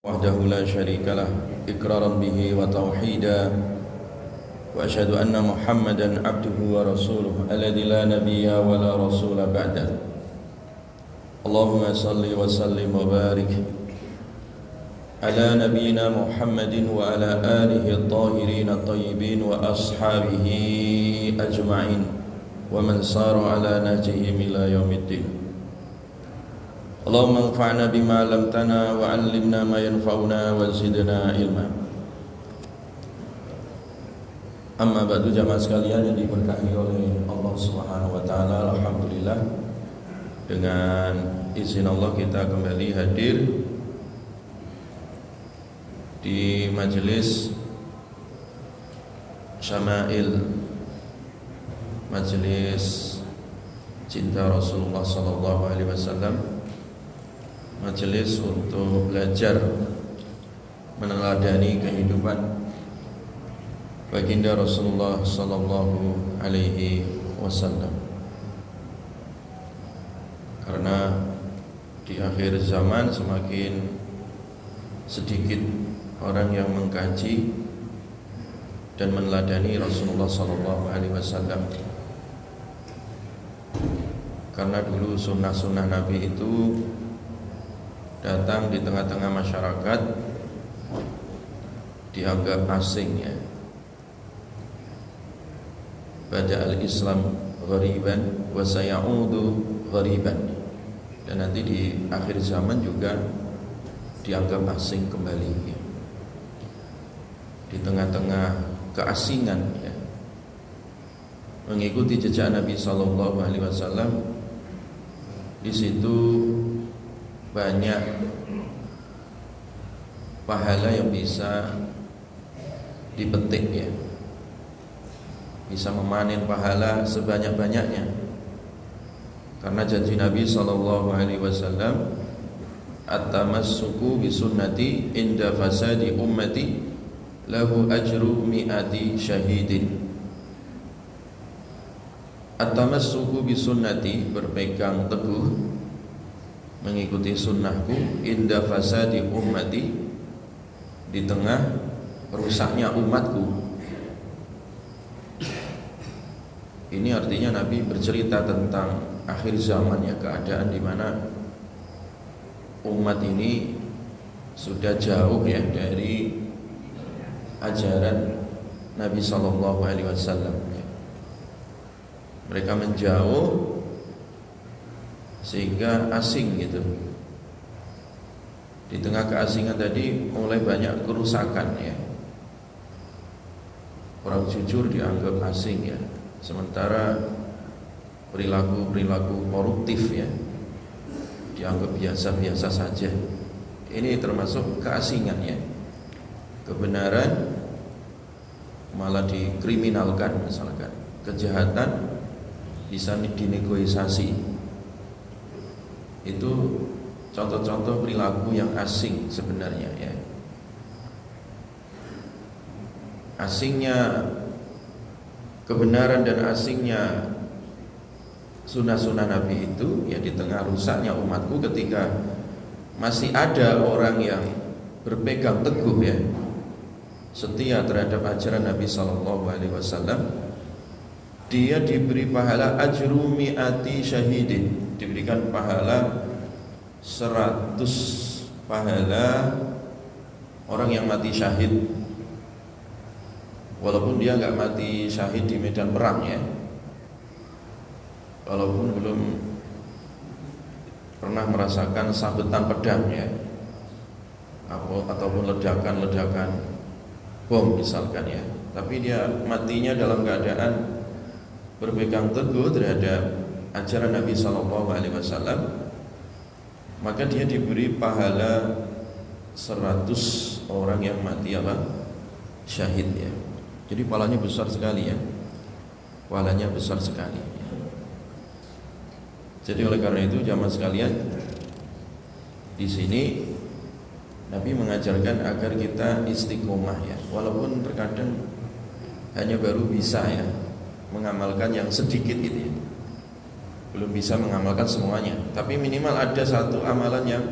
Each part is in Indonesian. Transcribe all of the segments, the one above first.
وحده لا شريك له إقرارا به وتوحيدا وأشهد أن محمدا عبده ورسوله الذي لا نبي ولا رسول بعده اللهم صل وسلم وبارك على نبينا محمد وعلى آله الطاهرين الطيبين وأصحابه أجمعين ومن صار على نهجهم إلى يوم الدين Allahumma anfa'na bima 'allamtana wa 'allimna ma yanfa'una wa zidna ilma. Amma ba'du, jamaah sekalian yang diberkahi oleh Allah Subhanahu wa taala, alhamdulillah dengan izin Allah kita kembali hadir di majelis Syama'il, majelis cinta Rasulullah sallallahu alaihi wasallam, majelis untuk belajar meneladani kehidupan baginda Rasulullah sallallahu alaihi wasallam. Karena di akhir zaman semakin sedikit orang yang mengkaji dan meneladani Rasulullah sallallahu alaihi wasallam. Karena dulu sunnah-sunnah Nabi itu datang di tengah-tengah masyarakat dianggap asing, ya. Bada al-Islam ghariban wa sayaudu ghariban, dan nanti di akhir zaman juga dianggap asing kembali, ya. Di tengah-tengah keasingan, ya, mengikuti jejak Nabi sallallahu alaihi wasallam, di situ banyak pahala yang bisa dipetik, ya. Bisa memanen pahala sebanyak-banyaknya. Karena janji Nabi sallallahu alaihi wasallam, at-tamassuku bi sunnati inda fasadi ummati lahu ajru mi'ati syahidin. At-tamassuku bi sunnati, berpegang teguh mengikuti sunnahku, inda fasadi ummati, di tengah rusaknya umatku. Ini artinya Nabi bercerita tentang akhir zaman, ya, keadaan di mana umat ini sudah jauh, ya, dari ajaran Nabi sallallahu alaihi wasallam. Mereka menjauh sehingga asing, gitu. Di tengah keasingan tadi mulai banyak kerusakan, ya. Orang jujur dianggap asing, ya. Sementara perilaku koruptif, ya, dianggap biasa-biasa saja. Ini termasuk keasingan, ya. Kebenaran malah dikriminalkan, misalkan. Kejahatan bisa dinegosiasi. Itu contoh-contoh perilaku yang asing sebenarnya, ya. Asingnya kebenaran dan asingnya sunnah-sunnah Nabi itu, ya, di tengah rusaknya umatku, ketika masih ada orang yang berpegang teguh, ya, setia terhadap ajaran Nabi sallallahu alaihi wasallam, dia diberi pahala ajru mi'ati syahidin, diberikan pahala 100 pahala orang yang mati syahid. Walaupun dia enggak mati syahid di medan perang, ya. Walaupun belum pernah merasakan sabetan pedang, ya, ataupun ledakan bom misalkan, ya. Tapi dia matinya dalam keadaan berpegang teguh terhadap ajaran Nabi sallallahu alaihi wasallam, maka dia diberi pahala 100 orang yang mati syahid, ya. Jadi pahalanya besar sekali, ya. Pahalanya besar sekali. Jadi oleh karena itu jamaah sekalian, di sini Nabi mengajarkan agar kita istiqomah, ya. Walaupun terkadang hanya baru bisa, ya, mengamalkan yang sedikit itu, ya. Belum bisa mengamalkan semuanya, tapi minimal ada satu amalan yang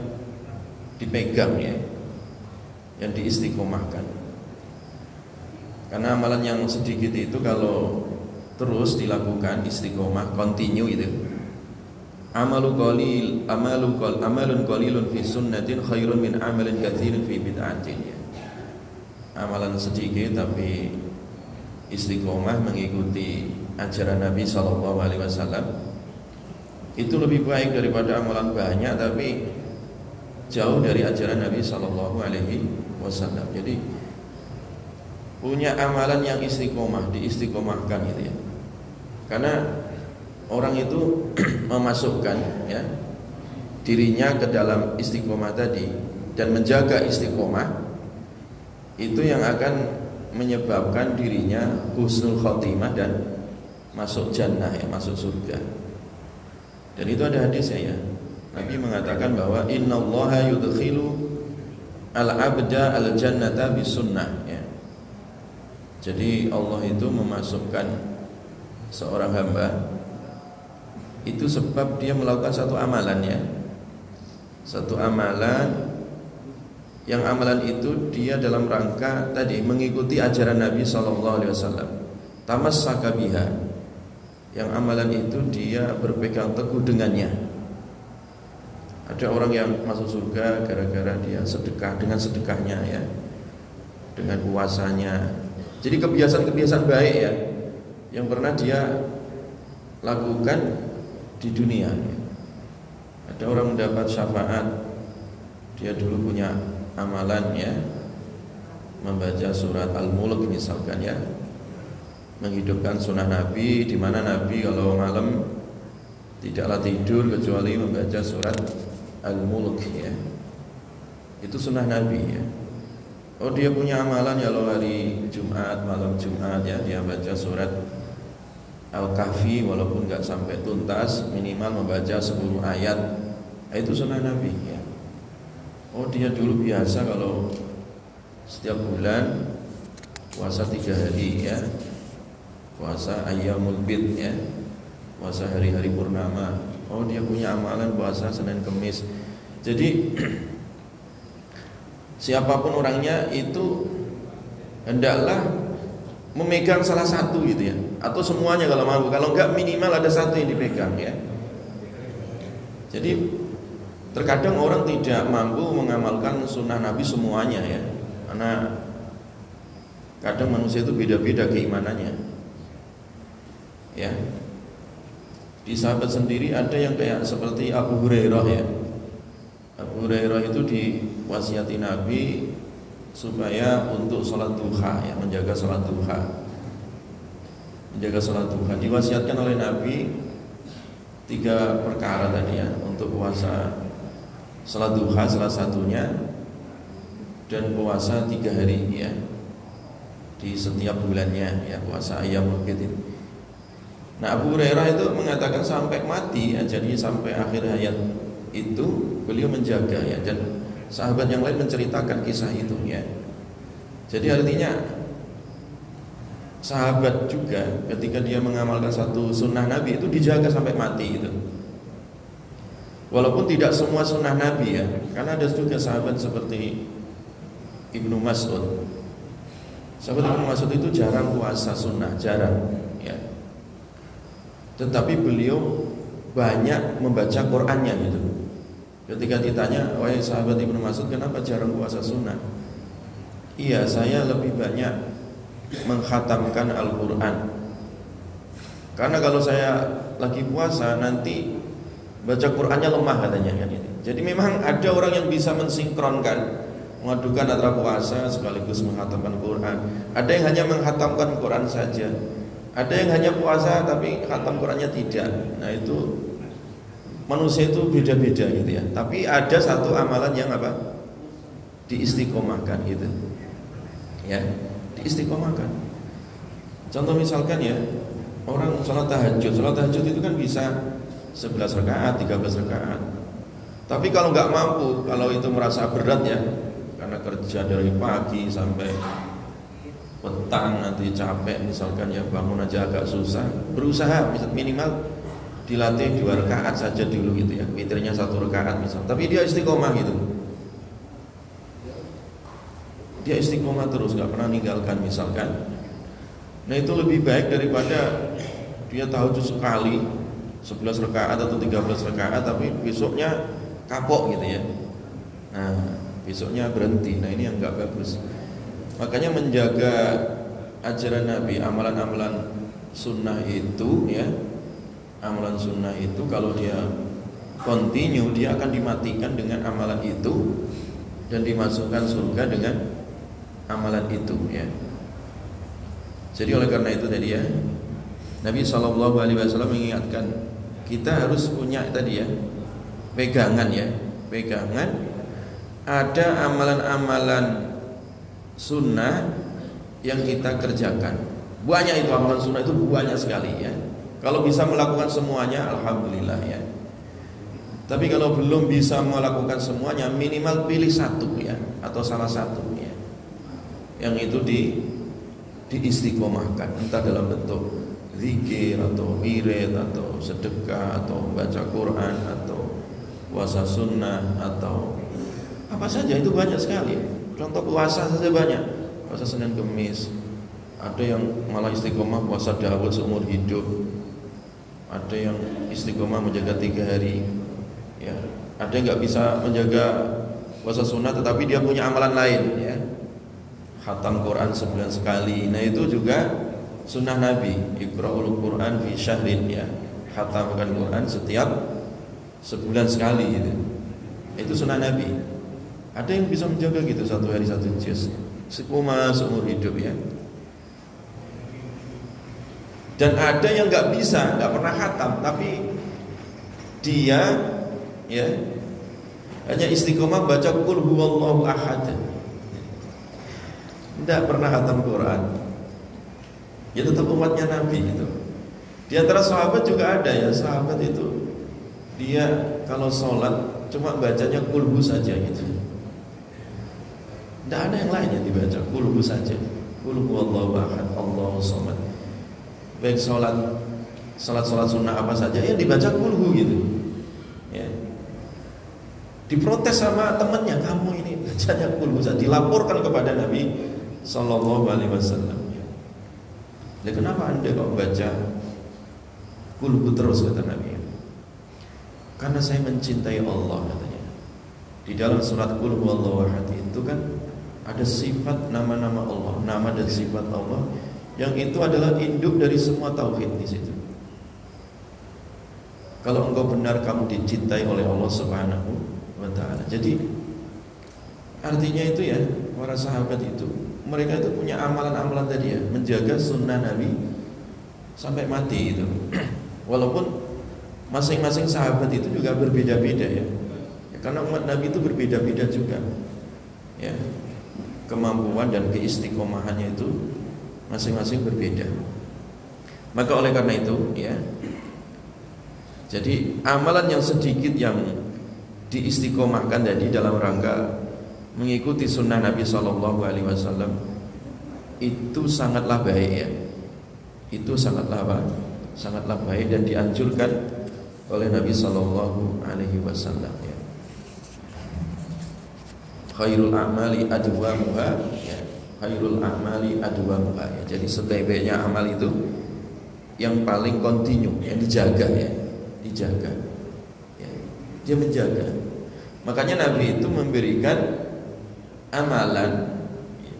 dipegang, ya. yang diistiqomahkan. Karena amalan yang sedikit itu kalau terus dilakukan istiqomah, continue itu. Amalun qalilun fi sunnatin khairun min amalin katsirin fi bid'atin. Amalan sedikit tapi istiqomah mengikuti ajaran Nabi sallallahu alaihi wasallam itu lebih baik daripada amalan banyak tapi jauh dari ajaran Nabi sallallahu alaihi wasallam. Jadi punya amalan yang istiqomah, diistiqomahkan gitu ya. Karena orang itu memasukkan ya dirinya ke dalam istiqomah tadi dan menjaga istiqomah itu yang akan menyebabkan dirinya husnul khotimah dan masuk jannah ya, masuk surga. Dan itu ada hadisnya ya. Nabi mengatakan bahwa innallaha yudkhilu al-'abda al-jannata bisunnah ya. Jadi Allah itu memasukkan seorang hamba itu sebab dia melakukan satu amalan ya. Satu amalan yang amalan itu dia dalam rangka tadi mengikuti ajaran Nabi sallallahu alaihi wasallam. Tamassaka biha. Yang amalan itu dia berpegang teguh dengannya. Ada orang yang masuk surga gara-gara dia sedekah dengan sedekahnya ya. Dengan puasanya. Jadi kebiasaan-kebiasaan baik ya yang pernah dia lakukan di dunia. Ada orang mendapat syafaat, dia dulu punya amalan ya, membaca surat Al-Mulk misalkan ya, menghidupkan sunnah Nabi, di mana Nabi kalau malam tidaklah tidur kecuali membaca surat Al-Mulk ya. Itu sunnah Nabi ya. Oh dia punya amalan ya, kalau hari Jumat, malam Jumat ya, dia baca surat Al-Kahfi walaupun nggak sampai tuntas, minimal membaca 10 ayat. Itu sunnah Nabi ya. Oh dia dulu biasa kalau setiap bulan puasa 3 hari ya, puasa Ayyamul Bid ya, puasa hari-hari purnama. Oh dia punya amalan puasa Senin Kemis. Jadi siapapun orangnya itu hendaklah memegang salah satu gitu ya, atau semuanya kalau mampu. Kalau enggak minimal ada satu yang dipegang ya. Jadi terkadang orang tidak mampu mengamalkan sunnah Nabi semuanya ya, karena kadang manusia itu beda-beda keimanannya ya. Di sahabat sendiri ada yang kayak seperti Abu Hurairah ya. Abu Hurairah itu diwasiati Nabi supaya untuk sholat duha ya, menjaga sholat duha. Menjaga sholat duha diwasiatkan oleh Nabi 3 perkara tadi ya, untuk puasa sholat duha salah satunya, dan puasa 3 hari ya di setiap bulannya ya, puasa Ayyamul Bid. Nah Abu Hurairah itu mengatakan sampai mati ya, jadi sampai akhir hayat itu beliau menjaga ya, dan sahabat yang lain menceritakan kisah itu ya. Jadi artinya sahabat juga ketika dia mengamalkan satu sunnah Nabi itu dijaga sampai mati itu. Walaupun tidak semua sunnah Nabi ya, karena ada juga sahabat seperti Ibnu Mas'ud. Sahabat Ibnu Mas'ud itu jarang puasa sunnah, jarang ya. Tetapi beliau banyak membaca Qur'annya gitu. Ketika ditanya, wahai sahabat Ibnu Mas'ud, kenapa jarang puasa sunnah? Iya, saya lebih banyak mengkhatamkan Al-Quran. Karena kalau saya lagi puasa nanti baca Qur'annya lemah katanya kan ini. Jadi memang ada orang yang bisa mensinkronkan, mengadukan antara puasa sekaligus mengkhatamkan Quran. Ada yang hanya mengkhatamkan Quran saja. Ada yang hanya puasa tapi khatam Qurannya tidak. Nah itu manusia itu beda-beda gitu ya. Tapi ada satu amalan yang apa? Diistiqomahkan gitu. Ya, diistiqomahkan. Contoh misalkan ya, orang sholat tahajud. Sholat tahajud itu kan bisa 11 rakaat, 13 rakaat. Tapi kalau nggak mampu, kalau itu merasa berat ya, karena kerja dari pagi sampai petang nanti capek misalkan ya, bangun aja agak susah, berusaha minimal dilatih 2 rakaat saja dulu gitu ya, witirnya 1 rakaat misal, tapi dia istiqomah gitu. dia istiqomah terus, nggak pernah ninggalkan misalkan. Nah itu lebih baik daripada dia tahajud sekali 11 rakaat atau 13 rakaat tapi besoknya kapok gitu ya. Nah besoknya berhenti. Nah ini yang nggak bagus. Makanya menjaga ajaran Nabi, amalan-amalan sunnah itu ya, amalan sunnah itu kalau dia continue, dia akan dimatikan dengan amalan itu dan dimasukkan surga dengan amalan itu ya. Jadi oleh karena itu tadi ya, Nabi SAW mengingatkan kita harus punya tadi ya, pegangan ya, pegangan. Ada amalan-amalan sunnah yang kita kerjakan. Banyak itu amalan sunnah itu banyak sekali ya. Kalau bisa melakukan semuanya, alhamdulillah ya. Tapi kalau belum bisa melakukan semuanya, minimal pilih satu ya, atau salah satu ya, yang itu diistiqomahkan, entah dalam bentuk zikir atau wirid atau sedekah atau baca Quran atau puasa sunnah atau apa saja, itu banyak sekali. Contoh puasa saja banyak, puasa Senin Kemis. Ada yang malah istiqomah puasa Daud seumur hidup. Ada yang istiqomah menjaga 3 hari. Ya, ada yang nggak bisa menjaga puasa sunnah tetapi dia punya amalan lain ya. Khatam Quran sebulan sekali. Nah itu juga sunnah Nabi. Iqra'ul Quran fi syahrin ya. Khatamkan Quran setiap sebulan sekali gitu. Itu sunnah Nabi. Ada yang bisa menjaga gitu 1 hari 1 juz. Istiqomah seumur hidup ya. Dan ada yang nggak bisa, nggak pernah khatam, tapi dia ya hanya istiqomah baca qul huwallahu ahad, tidak pernah khatam Quran. Ya tetap umatnya Nabi gitu. Di antara sahabat juga ada ya, sahabat itu dia kalau sholat cuma bacanya qul hu saja gitu. Tidak ada yang lain yang dibaca, qul hu saja. Qul huwallahu ahad, Allahu samad. Baik sholat sunnah apa saja yang dibaca qul hu gitu. Ya. Diprotes sama temannya, kamu ini bacanya qul hu saja. Dilaporkan kepada Nabi sallallahu alaihi wasallam. Ya kenapa Anda kok baca qul hu terus, kata Nabi? Karena saya mencintai Allah, katanya. Di dalam surat qul huwallahu ahad itu kan ada sifat nama-nama Allah, nama dan sifat Allah yang itu adalah induk dari semua tauhid di situ. Kalau engkau benar kamu dicintai oleh Allah Subhanahu wa taala. Jadi artinya itu ya, para sahabat itu mereka itu punya amalan-amalan tadi ya, menjaga sunnah Nabi sampai mati itu. Walaupun masing-masing sahabat itu juga berbeda-beda ya. Karena umat Nabi itu berbeda-beda juga. Ya. Kemampuan dan keistiqomahannya itu masing-masing berbeda. Maka oleh karena itu ya, jadi amalan yang sedikit yang diistiqomahkan tadi dalam rangka mengikuti sunnah Nabi SAW itu sangatlah baik ya. Itu sangatlah baik dan dianjurkan oleh Nabi SAW ya. Khairul a'mali adwamuha ya. Khairul a'mali adwamuha ya. Jadi sebaik-baiknya amal itu yang paling kontinu, yang dijaga ya. Dijaga ya. Dia menjaga. Makanya Nabi itu memberikan amalan ya,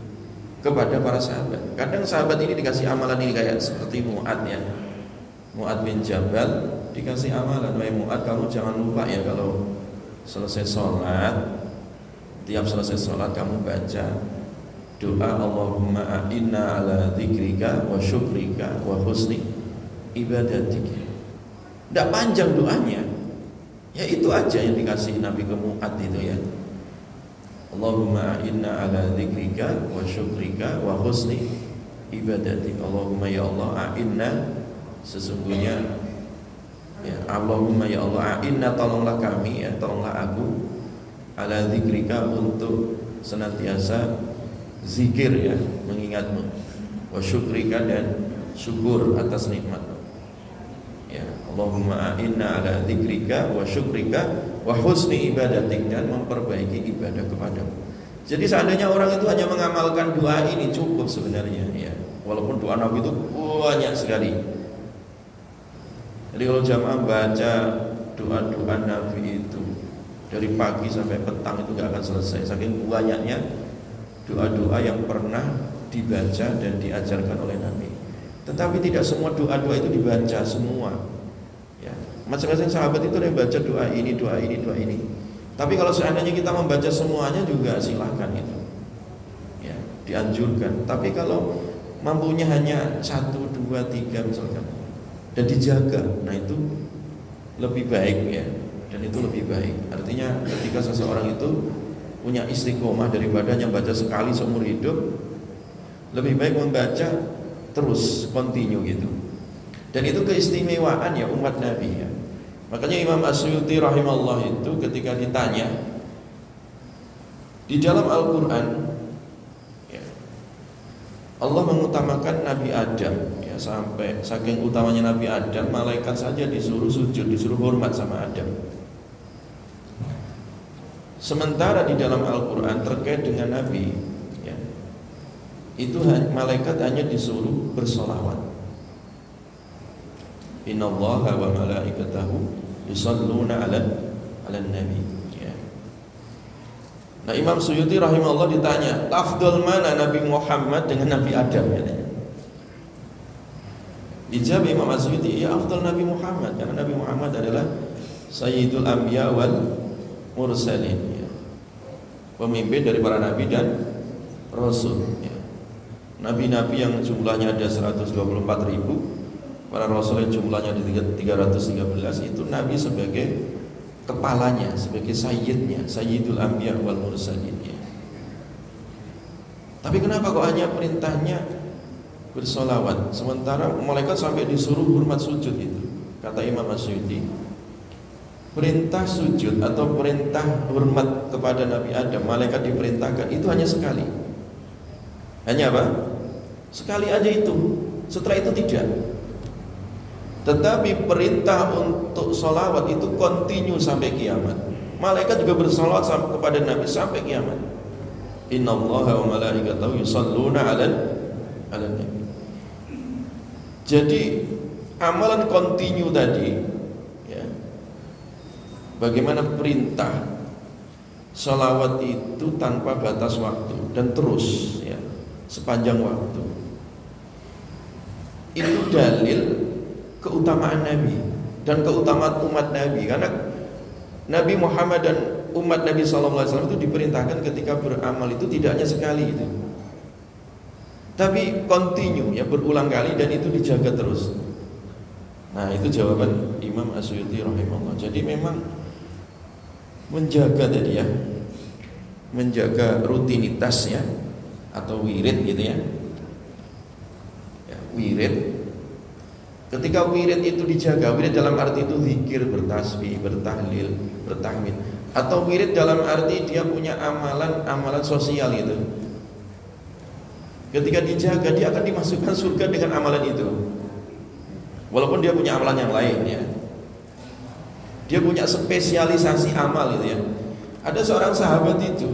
kepada para sahabat. Kadang sahabat ini dikasih amalan ini kayak seperti Mu'ad ya. Mu'ad bin Jabal dikasih amalan, wahai Mu'ad, kamu jangan lupa ya kalau selesai sholat, tiap selesai sholat kamu baca doa Allahumma a'inna ala dzikrika wa syukrika wa husni ibadatik. Tidak panjang doanya, ya itu aja yang dikasih Nabi ke Mu'ad itu ya. Allahumma a'inna ala dzikrika wa syukrika wa husni ibadatik. Allahumma ya Allah a'inna, sesungguhnya ya Allahumma ya Allah a'inna, tolonglah kami ya, tolonglah aku, ala zikrika, untuk senantiasa zikir ya, mengingatmu, wa syukrika, dan syukur atas nikmatmu ya. Allahumma a'inna ala zikrika wa syukrika wa husni ibadatik, dan memperbaiki ibadah kepadamu. Jadi seandainya orang itu hanya mengamalkan doa ini cukup sebenarnya ya. Walaupun doa Nabi itu banyak sekali. Jadi kalau jamaah baca doa-doa Nabi itu dari pagi sampai petang itu gak akan selesai. Saking banyaknya doa-doa yang pernah dibaca dan diajarkan oleh Nabi. Tetapi tidak semua doa-doa itu dibaca semua. Ya, masing-masing sahabat itu yang baca doa ini, doa ini, doa ini. Tapi kalau seandainya kita membaca semuanya juga silahkan itu, ya, dianjurkan. Tapi kalau mampunya hanya 1, 2, 3 misalkan, dan dijaga, nah itu lebih baik ya, dan itu lebih baik. Artinya ketika seseorang itu punya istiqomah daripada hanya baca sekali seumur hidup, lebih baik membaca terus, continue gitu. Dan itu keistimewaan ya umat Nabi ya. Makanya Imam Asyuti rahimahullah itu ketika ditanya di dalam Al-Quran ya, Allah mengutamakan Nabi Adam ya, sampai saking utamanya Nabi Adam, malaikat saja disuruh sujud, disuruh hormat sama Adam. Sementara di dalam Al-Quran terkait dengan Nabi ya, itu malaikat hanya disuruh bersolawat. Innallaha wa malaikatahu yusalluna 'alan nabi ya. Nah, Imam Suyuti rahimahullah ditanya, afdal mana Nabi Muhammad dengan Nabi Adam katanya. Dijawab Imam Suyuti, ya afdal Nabi Muhammad, karena Nabi Muhammad adalah sayyidul anbiya wal mursalin ya. Pemimpin dari para nabi dan rasul ya. Nabi-nabi yang jumlahnya ada 124.000, para rasul yang jumlahnya di 313, itu Nabi sebagai kepalanya, sebagai sayyidnya, sayyidul anbiya wal mursalin ya. Tapi kenapa kok hanya perintahnya bersolawat, sementara malaikat sampai disuruh hormat sujud itu? Kata Imam Asyuti, perintah sujud atau perintah hormat kepada Nabi Adam, malaikat diperintahkan itu hanya sekali. Hanya apa? Sekali aja itu. Setelah itu tidak. Tetapi perintah untuk sholawat itu kontinu sampai kiamat. Malaikat juga bersolawat kepada Nabi sampai kiamat. Innallaha wa malaikatahu yusalluna 'alan nabi. Jadi amalan kontinu tadi ya, bagaimana perintah sholawat itu tanpa batas waktu dan terus ya, sepanjang waktu. Itu dalil keutamaan Nabi dan keutamaan umat Nabi, karena Nabi Muhammad dan umat Nabi SAW itu diperintahkan ketika beramal itu tidak hanya sekali itu, tapi continue ya, berulang kali, dan itu dijaga terus. Nah, itu jawaban Imam Asyuti rahimahullah. Jadi memang menjaga tadi ya, menjaga rutinitas ya, atau wirid gitu ya, wirid. Ketika wirid itu dijaga, wirid dalam arti itu zikir, bertasbih, bertahlil, bertahmid, atau wirid dalam arti dia punya amalan sosial itu. Ketika dijaga, dia akan dimasukkan surga dengan amalan itu. Walaupun dia punya amalan yang lain ya. Dia punya spesialisasi amal itu ya. Ada seorang sahabat itu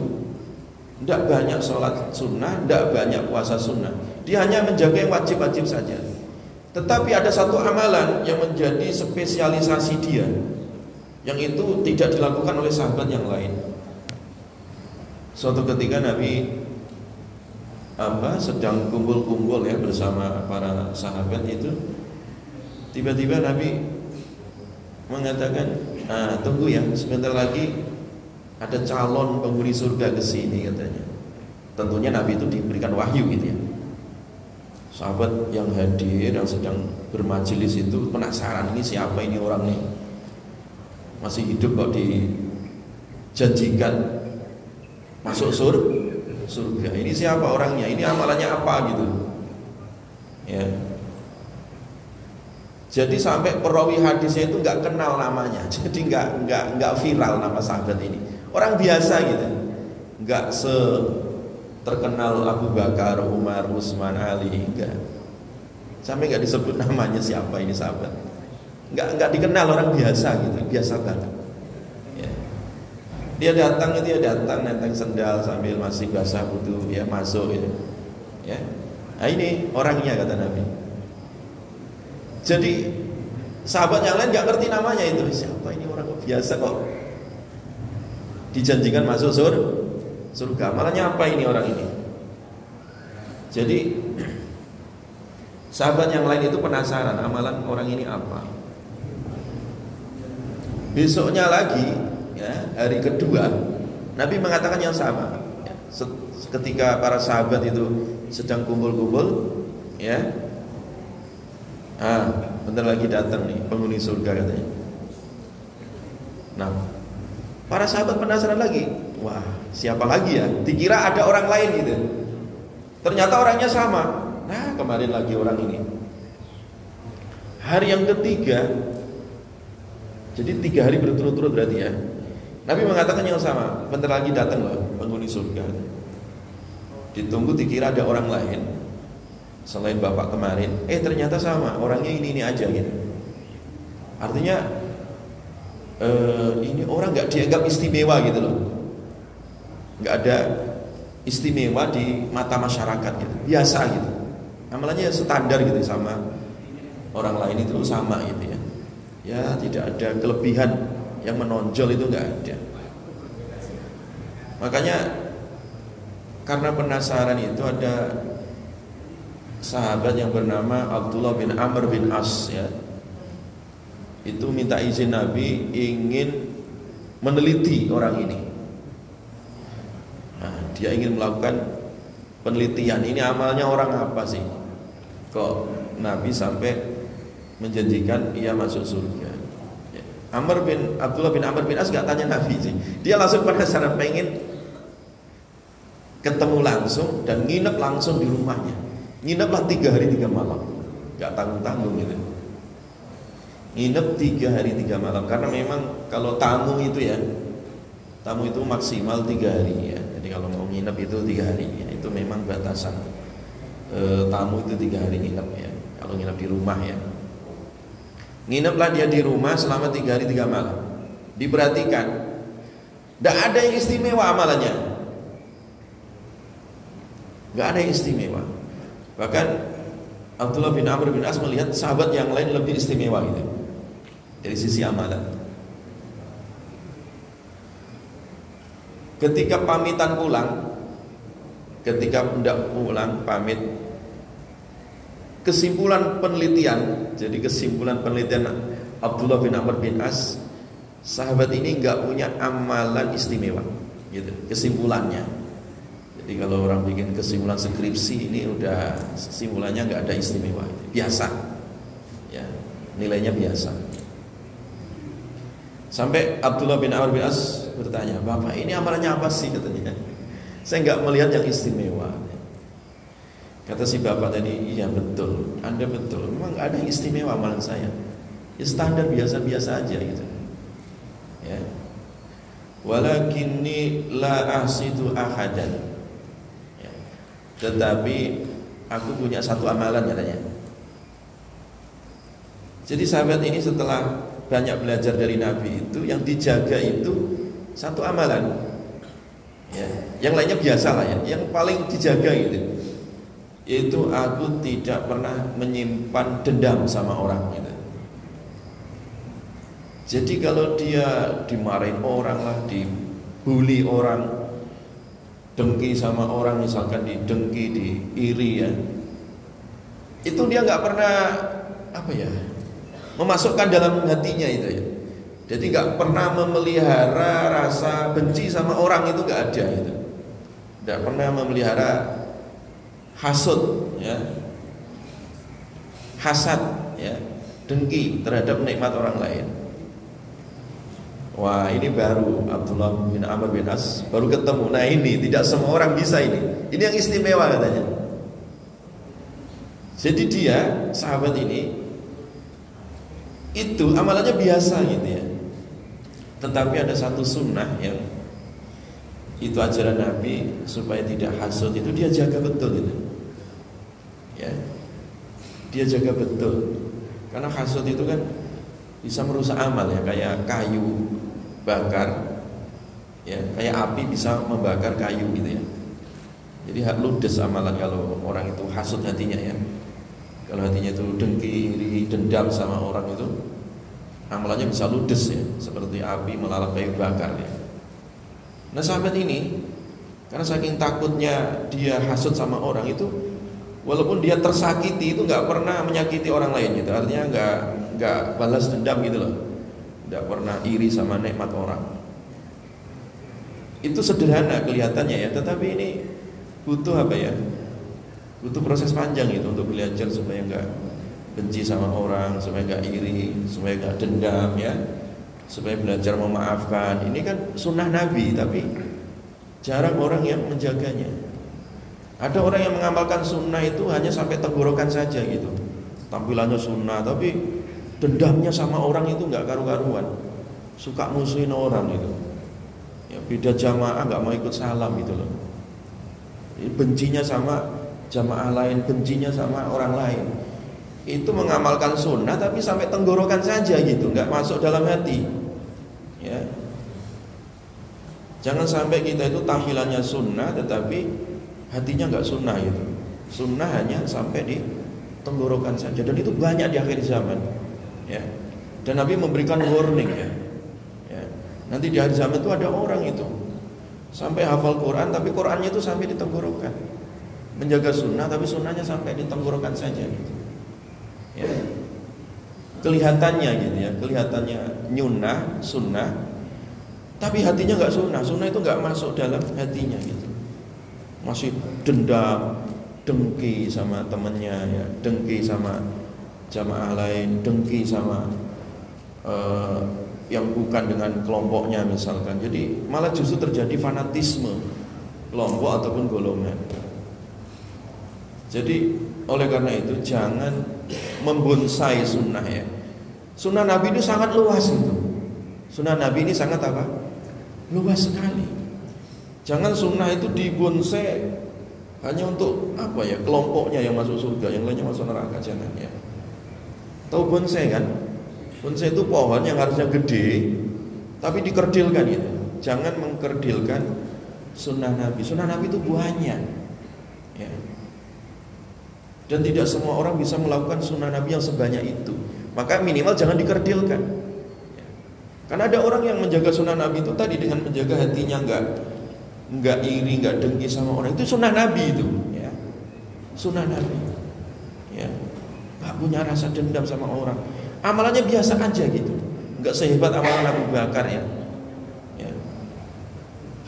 tidak banyak sholat sunnah, tidak banyak puasa sunnah. Dia hanya menjaga yang wajib-wajib saja. Tetapi ada satu amalan yang menjadi spesialisasi dia, yang itu tidak dilakukan oleh sahabat yang lain. Suatu ketika Nabi sedang kumpul-kumpul ya bersama para sahabat itu, tiba-tiba Nabi mengatakan, tunggu ya, sebentar lagi ada calon penghuni surga ke sini katanya. Tentunya Nabi itu diberikan wahyu gitu ya. Sahabat yang hadir, yang sedang bermajelis itu penasaran, ini siapa ini orang nih, masih hidup kok dijanjikan masuk surga. Ini siapa orangnya? Ini amalannya apa gitu? Ya. Jadi sampai perawi hadisnya itu nggak kenal namanya, jadi nggak viral nama sahabat ini. Orang biasa gitu, nggak terkenal Abu Bakar, Umar, Utsman, Ali, enggak. Sampai nggak disebut namanya siapa ini sahabat. Nggak dikenal, orang biasa gitu, biasa banget. Ya. Dia datang sendal sambil masih basah wudu, ya masuk gitu. Ya. Nah, ini orangnya kata Nabi. Jadi sahabat yang lain nggak ngerti namanya itu. Siapa ini orang biasa kok dijanjikan masuk surga. Malahnya apa ini orang ini? Jadi sahabat yang lain itu penasaran amalan orang ini apa. Besoknya lagi, ya, hari kedua, Nabi mengatakan yang sama. Ya, ketika para sahabat itu sedang kumpul-kumpul, ya, bentar lagi datang nih penghuni surga katanya. Nah, para sahabat penasaran lagi. Wah, siapa lagi ya? Dikira ada orang lain gitu. Ternyata orangnya sama. Nah, kemarin lagi orang ini. Hari yang ketiga, jadi 3 hari berturut-turut berarti ya. Nabi mengatakan yang sama. Bentar lagi datang loh penghuni surga. Ditunggu dikira ada orang lain selain bapak kemarin. Ternyata sama. Orangnya ini aja gitu. Artinya ini orang nggak dianggap istimewa gitu loh. Nggak ada istimewa di mata masyarakat gitu. Biasa gitu. Amalannya standar gitu sama orang lain itu sama gitu ya. Ya tidak ada kelebihan yang menonjol itu nggak ada. Makanya karena penasaran itu ada sahabat yang bernama Abdullah bin Amr bin As ya. Itu minta izin Nabi ingin meneliti orang ini. Nah, dia ingin melakukan penelitian. Ini amalnya orang apa sih? Kok Nabi sampai menjanjikan ia masuk surga. Abdullah bin Amr bin As gak tanya Nabi sih. Dia langsung penasaran, pengen ketemu langsung dan nginep langsung di rumahnya. Ngineplah 3 hari 3 malam. Gak tanggung-tanggung gitu. Nginep 3 hari 3 malam. Karena memang kalau tamu itu ya, tamu itu maksimal 3 hari ya. Jadi kalau mau nginep itu 3 hari ya. Itu memang batasan. Tamu itu 3 hari nginep ya. Kalau nginep di rumah ya. Ngineplah dia di rumah selama 3 hari 3 malam. Diperhatikan, tidak ada yang istimewa amalannya. Tidak ada yang istimewa. Bahkan Abdullah bin Amr bin As melihat sahabat yang lain lebih istimewa gitu dari sisi amalan. Ketika pamitan pulang, ketika hendak pulang pamit, kesimpulan penelitian, jadi kesimpulan penelitian Abdullah bin Amr bin As, sahabat ini nggak punya amalan istimewa, gitu. Kesimpulannya. Jadi kalau orang bikin kesimpulan skripsi ini udah kesimpulannya nggak ada istimewa, biasa, ya nilainya biasa. Sampai Abdullah bin Amr bin As bertanya, Bapak ini amalannya apa sih katanya? Saya nggak melihat yang istimewa. Kata si bapak tadi, iya betul, Anda betul, memang gak ada yang istimewa amalan saya. Ya standar biasa-biasa aja gitu. Ya. Walakinni la ahsidu ahadan. Ya. Tetapi aku punya satu amalan katanya. Jadi sahabat ini setelah banyak belajar dari Nabi itu, yang dijaga itu satu amalan. Ya. Yang lainnya biasa lah ya, yang paling dijaga gitu. Yaitu aku tidak pernah menyimpan dendam sama orang gitu. Jadi kalau dia dimarahin orang lah, dibully orang, dengki sama orang, misalkan didengki, diiri ya, itu dia nggak pernah memasukkan dalam hatinya itu ya. Jadi nggak pernah memelihara rasa benci sama orang, itu nggak ada gitu. Nggak pernah memelihara hasud ya, hasad ya, dengki terhadap nikmat orang lain. Wah, ini baru Abdullah bin Amr bin As baru ketemu. Nah ini tidak semua orang bisa ini. Ini yang istimewa katanya. Jadi dia sahabat ini itu amalannya biasa gitu ya. Tetapi ada satu sunnah yang itu ajaran Nabi supaya tidak hasud, itu dia jaga betul gitu. Ya, dia jaga betul. Karena hasud itu kan bisa merusak amal ya, kayak kayu bakar Ya, kayak api bisa membakar kayu gitu ya. Jadi ludes amalan kalau orang itu hasut hatinya ya. Kalau hatinya itu dengki, iri, dendam sama orang itu, amalannya bisa ludes ya, seperti api melalap kayu bakar ya. Nah sahabat ini, karena saking takutnya dia hasut sama orang itu, walaupun dia tersakiti itu nggak pernah menyakiti orang lain gitu. Artinya nggak balas dendam gitu loh, nggak pernah iri sama nikmat orang. Itu sederhana kelihatannya ya, tetapi ini butuh apa ya? Butuh proses panjang itu untuk belajar supaya nggak benci sama orang, supaya nggak iri, supaya nggak dendam ya, supaya belajar memaafkan. Ini kan sunnah Nabi, tapi jarang orang yang menjaganya. Ada orang yang mengamalkan sunnah itu hanya sampai tenggorokan saja gitu, tampilannya sunnah, tapi dendamnya sama orang itu nggak karu-karuan, suka musuhin orang gitu. Ya, beda jamaah nggak mau ikut salam gitu loh. Bencinya sama jamaah lain, bencinya sama orang lain. Itu mengamalkan sunnah tapi sampai tenggorokan saja gitu, nggak masuk dalam hati. Ya. Jangan sampai kita itu tampilannya sunnah tetapi hatinya nggak sunnah gitu. Sunnah hanya sampai di tenggorokan saja, dan itu banyak di akhir zaman. Ya. Dan Nabi memberikan warning ya. Nanti di akhir zaman itu ada orang itu sampai hafal Quran tapi Qurannya itu sampai di tenggorokan, menjaga sunnah tapi sunnahnya sampai di tenggorokan saja gitu. Ya. Kelihatannya gitu ya, kelihatannya nyunnah, sunnah, tapi hatinya nggak sunnah. Sunnah itu nggak masuk dalam hatinya gitu. Masih dendam, dengki sama temannya ya, dengki sama jamaah lain, dengki sama yang bukan dengan kelompoknya misalkan. Jadi malah justru terjadi fanatisme kelompok ataupun golongan. Jadi oleh karena itu jangan membonsai sunnah ya. Sunnah Nabi itu sangat luas itu. Sunnah Nabi ini sangat apa? Luas sekali. Jangan sunnah itu dibonsai hanya untuk apa ya, kelompoknya yang masuk surga, yang lainnya masuk neraka, jangan ya. Tahu bonsai kan? Bonsai itu pohon yang harusnya gede tapi dikerdilkan gitu. Jangan mengkerdilkan sunnah Nabi. Sunnah Nabi itu banyak ya. Dan tidak semua orang bisa melakukan sunnah Nabi yang sebanyak itu. Maka minimal jangan dikerdilkan ya. Karena ada orang yang menjaga sunnah Nabi itu tadi dengan menjaga hatinya enggak iri, enggak dengki sama orang. Itu sunnah Nabi itu ya. Sunnah Nabi ya. Enggak punya rasa dendam sama orang. Amalannya biasa aja gitu, nggak sehebat amalan Abu Bakar ya.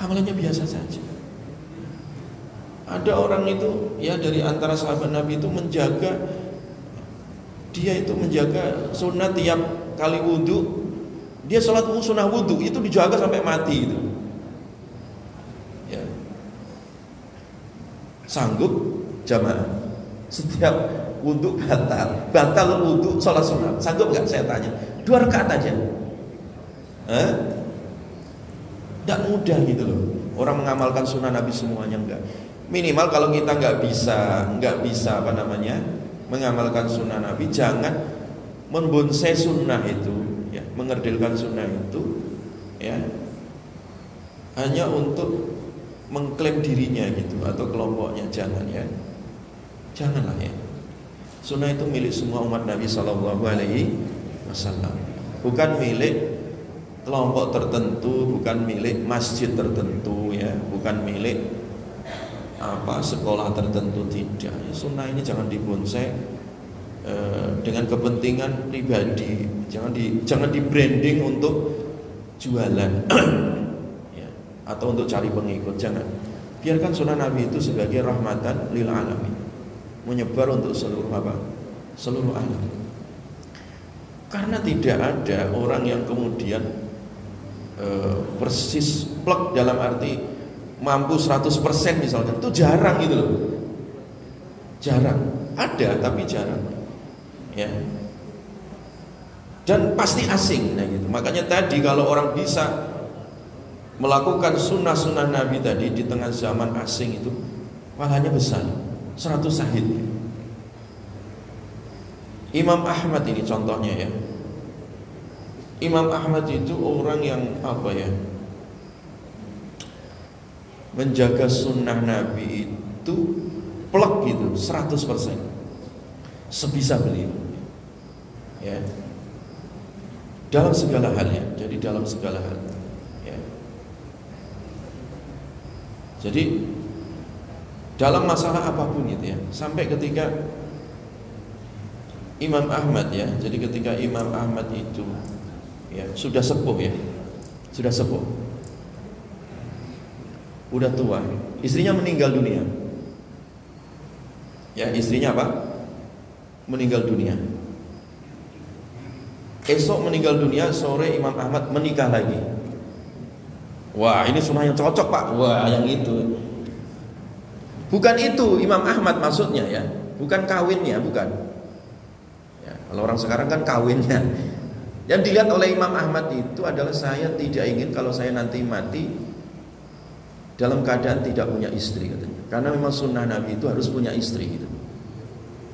Amalannya biasa saja. Ada orang itu ya dari antara sahabat Nabi itu menjaga, dia itu menjaga sunnah tiap kali wudhu. Dia sholat sunnah wudhu itu dijaga sampai mati itu. Ya. Sanggup jamaah setiap wudhu batal wudhu sholat sunnah, sanggup nggak? Saya tanya, 2 rakaat aja. Tidak mudah gitu loh orang mengamalkan sunnah Nabi semuanya, enggak. Minimal kalau kita nggak bisa apa namanya mengamalkan sunnah Nabi, jangan membonsai sunnah itu ya, mengerdilkan sunnah itu ya hanya untuk mengklaim dirinya gitu atau kelompoknya, jangan ya, janganlah ya. Sunnah itu milik semua umat Nabi Sallallahu Alaihi Wasallam, bukan milik kelompok tertentu, bukan milik masjid tertentu ya, bukan milik sekolah tertentu, tidak. Sunnah ini jangan dibonsai dengan kepentingan pribadi, jangan di branding untuk jualan ya, atau untuk cari pengikut, jangan. Biarkan sunnah Nabi itu sebagai rahmatan lil alamin, menyebar untuk seluruh alam. Karena tidak ada orang yang kemudian persis plek dalam arti mampu 100% misalkan, itu jarang gitu loh. Jarang. Ada tapi jarang. Ya. Dan pasti asing nah gitu. Makanya tadi kalau orang bisa melakukan sunnah-sunnah Nabi tadi di tengah zaman asing itu pahalanya besar, 100 syahid. Imam Ahmad ini contohnya ya. Imam Ahmad itu orang yang menjaga sunnah Nabi itu plek gitu 100%, sebisa beliau ya, dalam segala hal ya. Jadi dalam segala hal ya. Jadi dalam masalah apapun gitu ya, sampai ketika Imam Ahmad ya, jadi ketika Imam Ahmad itu ya sudah sepuh ya, sudah sepuh, udah tua, istrinya meninggal dunia ya, istrinya apa? Meninggal dunia. Esok meninggal dunia, sore Imam Ahmad menikah lagi. Wah, ini sunnah yang cocok Pak. Wah, yang itu. Bukan itu Imam Ahmad maksudnya ya, bukan kawinnya, bukan ya, kalau orang sekarang kan kawinnya. Yang dilihat oleh Imam Ahmad itu adalah, saya tidak ingin kalau saya nanti mati dalam keadaan tidak punya istri katanya. Karena memang sunnah Nabi itu harus punya istri gitu.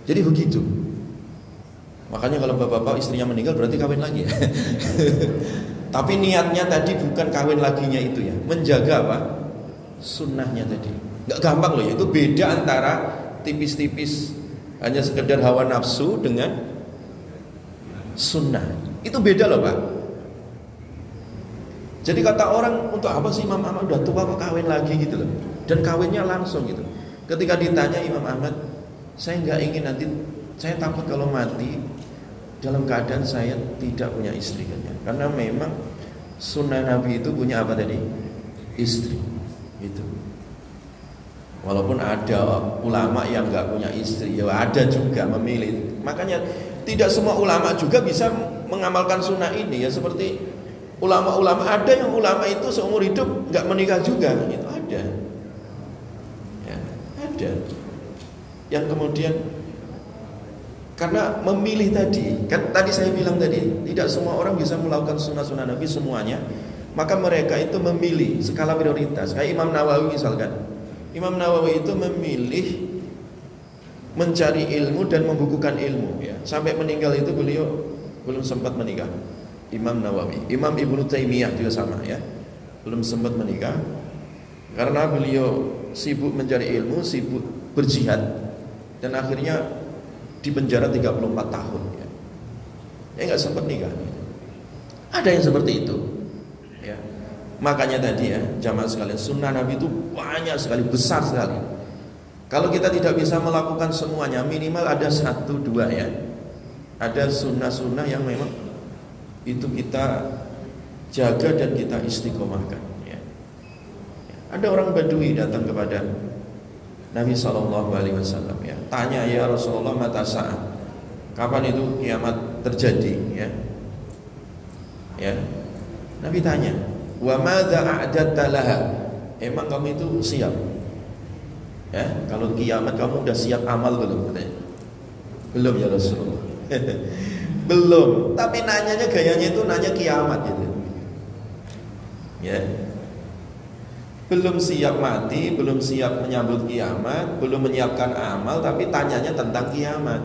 Jadi begitu. Makanya kalau bapak-bapak istrinya meninggal berarti kawin lagi ya. Tapi niatnya tadi bukan kawin laginya itu ya, menjaga apa? Sunnahnya tadi. Gak gampang loh ya, itu beda antara tipis-tipis hanya sekedar hawa nafsu dengan sunnah. Itu beda loh Pak. Jadi kata orang, untuk apa sih Imam Ahmad udah tua kok kawin lagi gitu loh. Dan kawinnya langsung gitu. Ketika ditanya Imam Ahmad, saya nggak ingin nanti, saya takut kalau mati dalam keadaan saya tidak punya istri katanya. Karena memang sunnah Nabi itu punya apa tadi? Istri. Gitu. Walaupun ada ulama yang nggak punya istri, ya ada juga memilih. Makanya tidak semua ulama juga bisa mengamalkan sunnah ini ya. Seperti ulama-ulama, ada yang ulama itu seumur hidup nggak menikah juga, itu ada. Ya, ada. Yang kemudian karena memilih tadi, kan tadi saya bilang tadi, tidak semua orang bisa melakukan sunnah-sunnah Nabi semuanya. Maka mereka itu memilih skala prioritas. Kayak Imam Nawawi misalkan. Imam Nawawi itu memilih mencari ilmu dan membukukan ilmu ya. Sampai meninggal itu beliau belum sempat menikah. Imam Nawawi, Imam Ibnu Taimiyah juga sama ya, belum sempat menikah karena beliau sibuk mencari ilmu, sibuk berjihad, dan akhirnya dipenjara 34 tahun ya. Nggak sempat nikah. Ada yang seperti itu ya. Makanya tadi ya, jamaah sekalian, sunnah Nabi itu banyak sekali, besar sekali. Kalau kita tidak bisa melakukan semuanya, minimal ada 1-2 ya. Ada sunnah-sunnah yang memang itu kita jaga dan kita istiqomahkan ya. Ada orang Badui datang kepada Nabi SAW ya, tanya, ya Rasulullah, mata saat, kapan itu kiamat terjadi ya? Ya, Nabi tanya, wa madza a'dadta laha, emang kamu itu siap ya, kalau kiamat kamu udah siap amal belum? Katanya, belum ya Rasulullah. Belum, tapi nanyanya gayanya itu nanya kiamat gitu. Ya. Belum siap mati, belum siap menyambut kiamat, belum menyiapkan amal, tapi tanyanya tentang kiamat.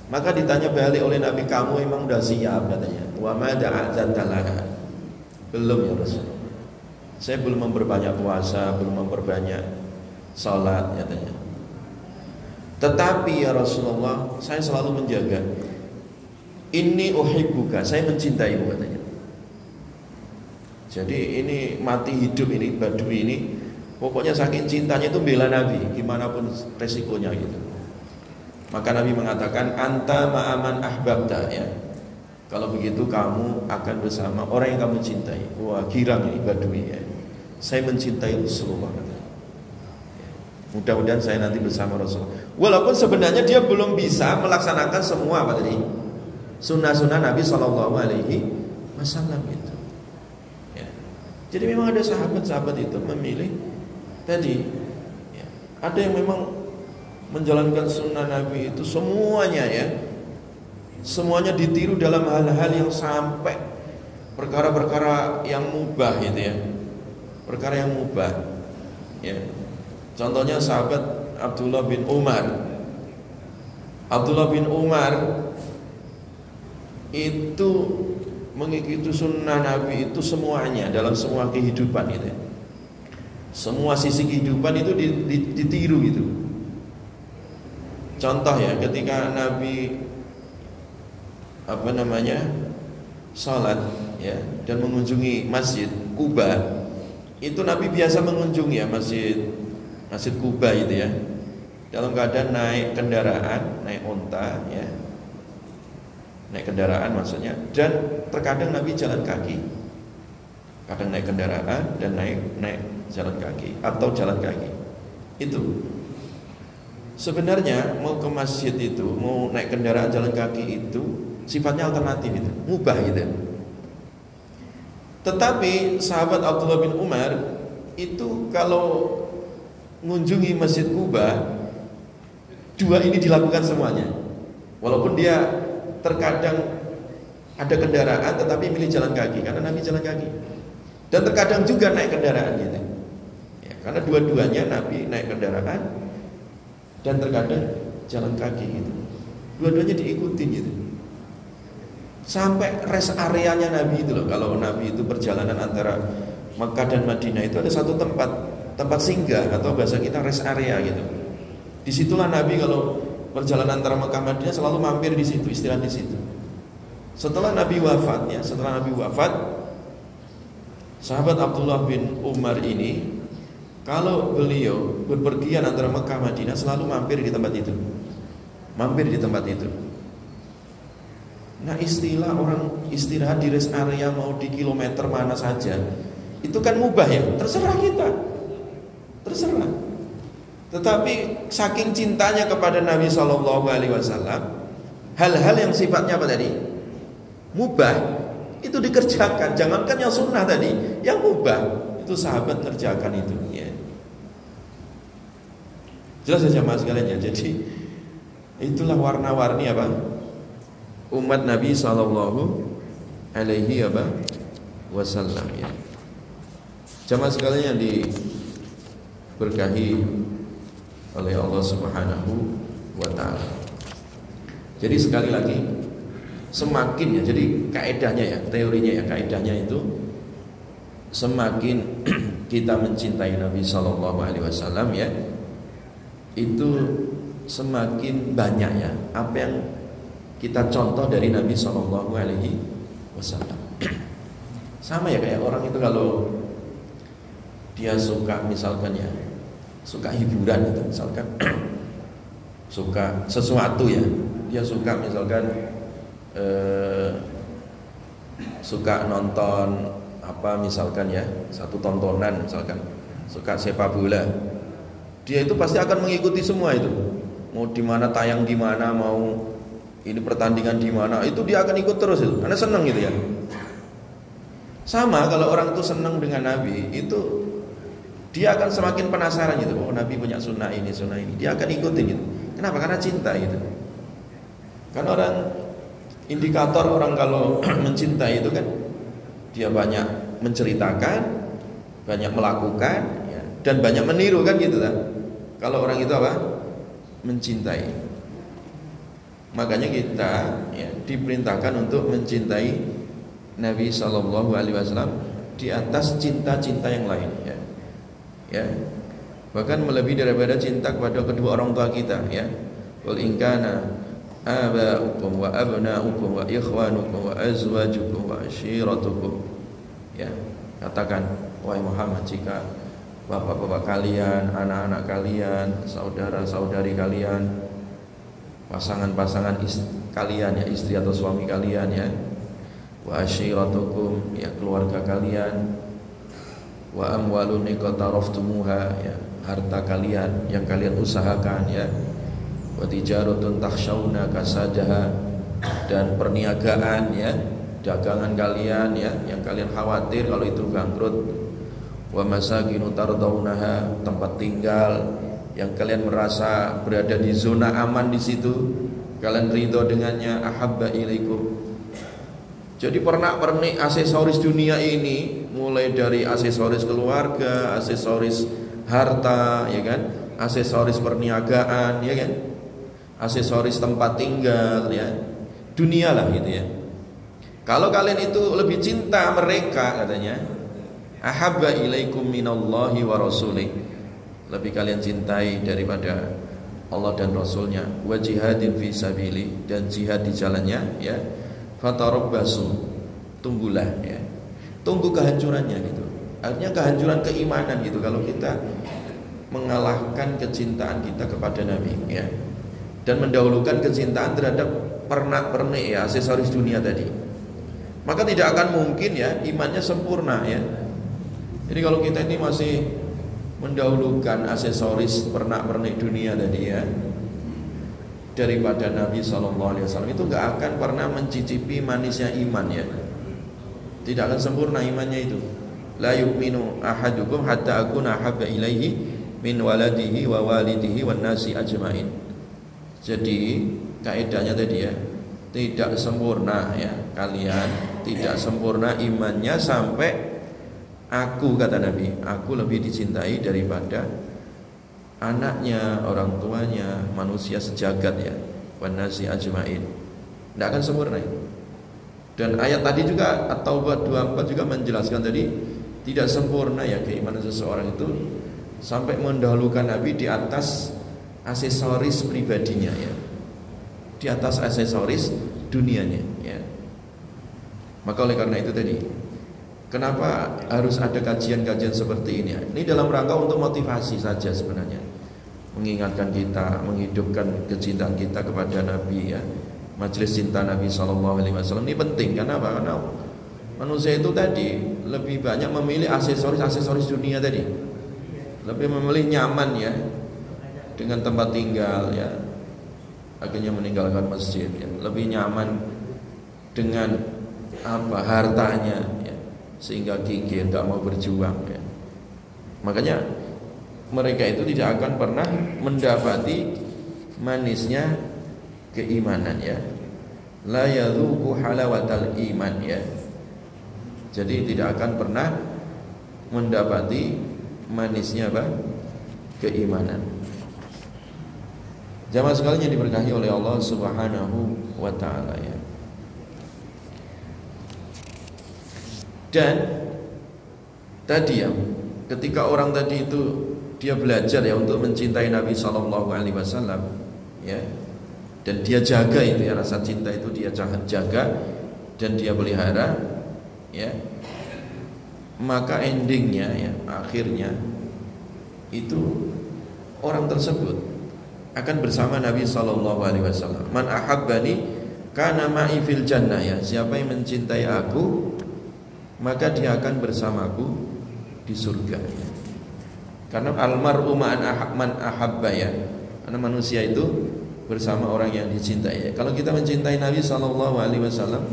Maka ditanya balik oleh Nabi, kamu emang udah siap katanya. Wa ma da'adzanta laha. Belum ya Rasulullah. Saya belum memperbanyak puasa, belum memperbanyak salat katanya. Tetapi ya Rasulullah, saya selalu menjaga. Inni uhibbuka, saya mencintaimu katanya. Jadi ini mati hidup ini Badui ini, pokoknya saking cintanya itu bela Nabi, gimana pun resikonya gitu. Maka Nabi mengatakan, anta ma'aman ahbabta ya. Kalau begitu kamu akan bersama orang yang kamu cintai. Wah, girang ini Badui ya. Saya mencintai Rasulullah katanya. Mudah-mudahan saya nanti bersama Rasulullah. Walaupun sebenarnya dia belum bisa melaksanakan semua apa tadi? Sunnah-sunnah Nabi SAW itu. Ya. Jadi memang ada sahabat-sahabat itu memilih tadi. Ya. Ada yang memang menjalankan sunnah Nabi itu semuanya ya. Semuanya ditiru dalam hal-hal yang sampai perkara-perkara yang mubah gitu ya. Perkara yang mubah. Ya. Contohnya sahabat Abdullah bin Umar. Abdullah bin Umar itu mengikuti sunnah Nabi itu semuanya dalam semua kehidupan itu. Semua sisi kehidupan itu ditiru gitu. Contoh ya, ketika Nabi sholat ya dan mengunjungi Masjid Kuba, itu Nabi biasa mengunjungi ya Masjid Kuba itu ya, dalam keadaan naik kendaraan, naik onta ya, naik kendaraan maksudnya, dan terkadang Nabi jalan kaki, kadang naik kendaraan dan naik jalan kaki atau jalan kaki. Itu sebenarnya mau ke masjid itu, mau naik kendaraan jalan kaki itu sifatnya alternatif itu, mubah gitu. Tetapi sahabat Abdullah bin Umar itu kalau mengunjungi Masjid Kuba, dua ini dilakukan semuanya. Walaupun dia terkadang ada kendaraan tetapi milih jalan kaki, karena Nabi jalan kaki. Dan terkadang juga naik kendaraan gitu ya, karena dua-duanya Nabi naik kendaraan dan terkadang jalan kaki gitu. Dua-duanya diikuti gitu. Sampai rest areanya Nabi itu loh. Kalau Nabi itu perjalanan antara Mekah dan Madinah itu ada satu tempat singgah, atau bahasa kita rest area gitu. Disitulah Nabi kalau perjalanan antara Mekah dan Madinah selalu mampir di situ, istirahat di situ. Setelah Nabi wafat, sahabat Abdullah bin Umar ini, kalau beliau berpergian antara Mekah Madinah selalu mampir di tempat itu. Nah, istilah orang istirahat di rest area mau di kilometer mana saja, itu kan mubah ya, terserah kita, terserah. Tetapi saking cintanya kepada Nabi SAW, hal-hal yang sifatnya apa tadi? Mubah, itu dikerjakan. Jangankan yang sunnah tadi, yang mubah itu sahabat kerjakan itu ya. Jelas saja mas sekalian ya. Jadi itulah warna-warni apa? Umat Nabi Sallallahu Alaihi Wasallam ya. Jamaah sekalian yang diberkahi oleh Allah Subhanahu wa Ta'ala. Jadi sekali lagi, semakin ya, jadi kaedahnya ya, teorinya ya, kaedahnya itu semakin kita mencintai Nabi Sallallahu Alaihi Wasallam ya, itu semakin banyak ya apa yang kita contoh dari Nabi Sallallahu Alaihi Wasallam. Sama ya kayak orang itu kalau dia suka misalkan ya, suka hiburan itu misalkan suka sesuatu ya, dia suka misalkan suka nonton apa misalkan ya, satu tontonan misalkan suka sepak bola, dia itu pasti akan mengikuti semua itu, mau di mana tayang di mana, mau ini pertandingan di mana, itu dia akan ikut terus itu, karena senang gitu ya. Sama kalau orang itu senang dengan Nabi, itu dia akan semakin penasaran gitu. Oh, Nabi punya sunnah ini, dia akan ikutin gitu. Kenapa? Karena cinta gitu. Kan orang indikator orang kalau mencintai itu kan dia banyak menceritakan, banyak melakukan ya, dan banyak meniru kan gitu kan. Kalau orang itu apa? Mencintai. Makanya kita ya, diperintahkan untuk mencintai Nabi Sallallahu Alaihi Wasallam di atas cinta-cinta yang lain ya. Ya, bahkan melebihi daripada cinta kepada kedua orang tua kita ya. Qul in kana aba'ukum wa abna'ukum wa ikhwanukum wa azwajukum wa ashiratukum ya, katakan wahai Muhammad, jika bapak-bapak kalian, anak-anak kalian, saudara-saudari kalian, pasangan-pasangan kalian ya, istri atau suami kalian ya, wa ashiratukum ya, keluarga kalian, wa amwalun iqtaraftumuha ya, harta kalian yang kalian usahakan ya, wa tijaratun takhshawna kasadaha, dan perniagaan ya, dagangan kalian ya, yang kalian khawatir kalau itu bangkrut, wa masakinu tardaunaha, tempat tinggal yang kalian merasa berada di zona aman di situ, kalian ridho dengannya, ahabba ilaikum. Jadi pernak-pernik aksesoris dunia ini, mulai dari aksesoris keluarga, aksesoris harta, ya kan, aksesoris perniagaan, ya kan, aksesoris tempat tinggal, ya, dunia lah gitu ya. Kalau kalian itu lebih cinta mereka katanya, ahabba ilaikum minallahi wa rasulih, lebih kalian cintai daripada Allah dan Rasulnya, wa jihadin fi sabili, dan jihad di jalannya, ya. Fatarabbasu, tunggulah, ya. Tunggu kehancurannya gitu. Artinya kehancuran keimanan gitu kalau kita mengalahkan kecintaan kita kepada Nabi, ya. Dan mendahulukan kecintaan terhadap pernak-pernik, ya, aksesoris dunia tadi. Maka tidak akan mungkin, ya, imannya sempurna, ya. Jadi kalau kita ini masih mendahulukan aksesoris pernak-pernik dunia tadi, ya, daripada Nabi SAW, itu nggak akan pernah mencicipi manisnya iman, ya. Tidak akan sempurna imannya itu. La yu'minu ahadukum hatta akuna habba ilaihi min waladihi wa walidihi wan nasi ajmain. Jadi kaidahnya tadi, ya, tidak sempurna, ya, kalian tidak sempurna imannya sampai aku, kata Nabi, aku lebih dicintai daripada anaknya, orang tuanya, manusia sejagat, ya, wan nasi ajmain. Tidak akan sempurna itu. Dan ayat tadi juga At-Taubah 24 juga menjelaskan tadi tidak sempurna, ya, keimanan seseorang itu sampai mendahulukan Nabi di atas aksesoris pribadinya, ya, di atas aksesoris dunianya, ya. Maka oleh karena itu tadi, kenapa harus ada kajian-kajian seperti ini? Ini dalam rangka untuk motivasi saja sebenarnya, mengingatkan kita, menghidupkan kecintaan kita kepada Nabi, ya. Majelis cinta Nabi SAW ini penting. Karena apa? Karena manusia itu tadi lebih banyak memilih aksesoris dunia tadi, lebih memilih nyaman, ya, dengan tempat tinggal, ya, akhirnya meninggalkan masjid, ya. Lebih nyaman dengan apa, hartanya, ya, sehingga gigih, tidak mau berjuang, ya. Makanya mereka itu tidak akan pernah mendapati manisnya keimanan, ya. La yadzuqu halawatal iman, ya. Jadi tidak akan pernah mendapati manisnya apa? Keimanan. Jamaah sekalian yang diberkahi oleh Allah Subhanahu wa taala, ya. Dan tadi, ya, ketika orang tadi itu dia belajar, ya, untuk mencintai Nabi sallallahu alaihi wasallam, ya, dan dia jaga itu, ya, rasa cinta itu dia jaga dan dia pelihara, ya, maka endingnya, ya, akhirnya itu orang tersebut akan bersama Nabi sallallahu alaihi wasallam. Man ahabbani kana ma'i fil jannah, ya. Siapa yang mencintai aku, maka dia akan bersamaku di surga, ya. Karena almar'u man ahabba, ya. Karena manusia itu bersama orang yang dicintai, ya. Kalau kita mencintai Nabi sallallahu alaihi wasallam,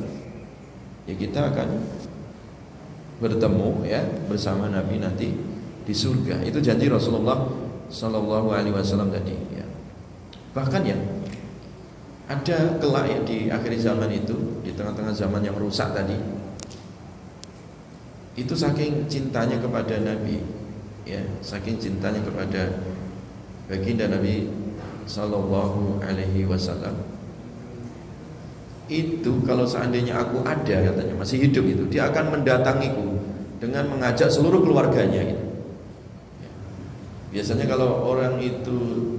ya, kita akan bertemu, ya, bersama Nabi nanti di surga. Itu janji Rasulullah sallallahu alaihi wasallam tadi, ya. Bahkan, ya, ada kelak, ya, di akhir zaman itu, di tengah-tengah zaman yang rusak tadi, itu saking cintanya kepada Nabi, ya, saking cintanya kepada baginda Nabi sallallahu alaihi wasallam, itu kalau seandainya aku ada, katanya, masih hidup, itu dia akan mendatangiku dengan mengajak seluruh keluarganya, gitu. Biasanya kalau orang itu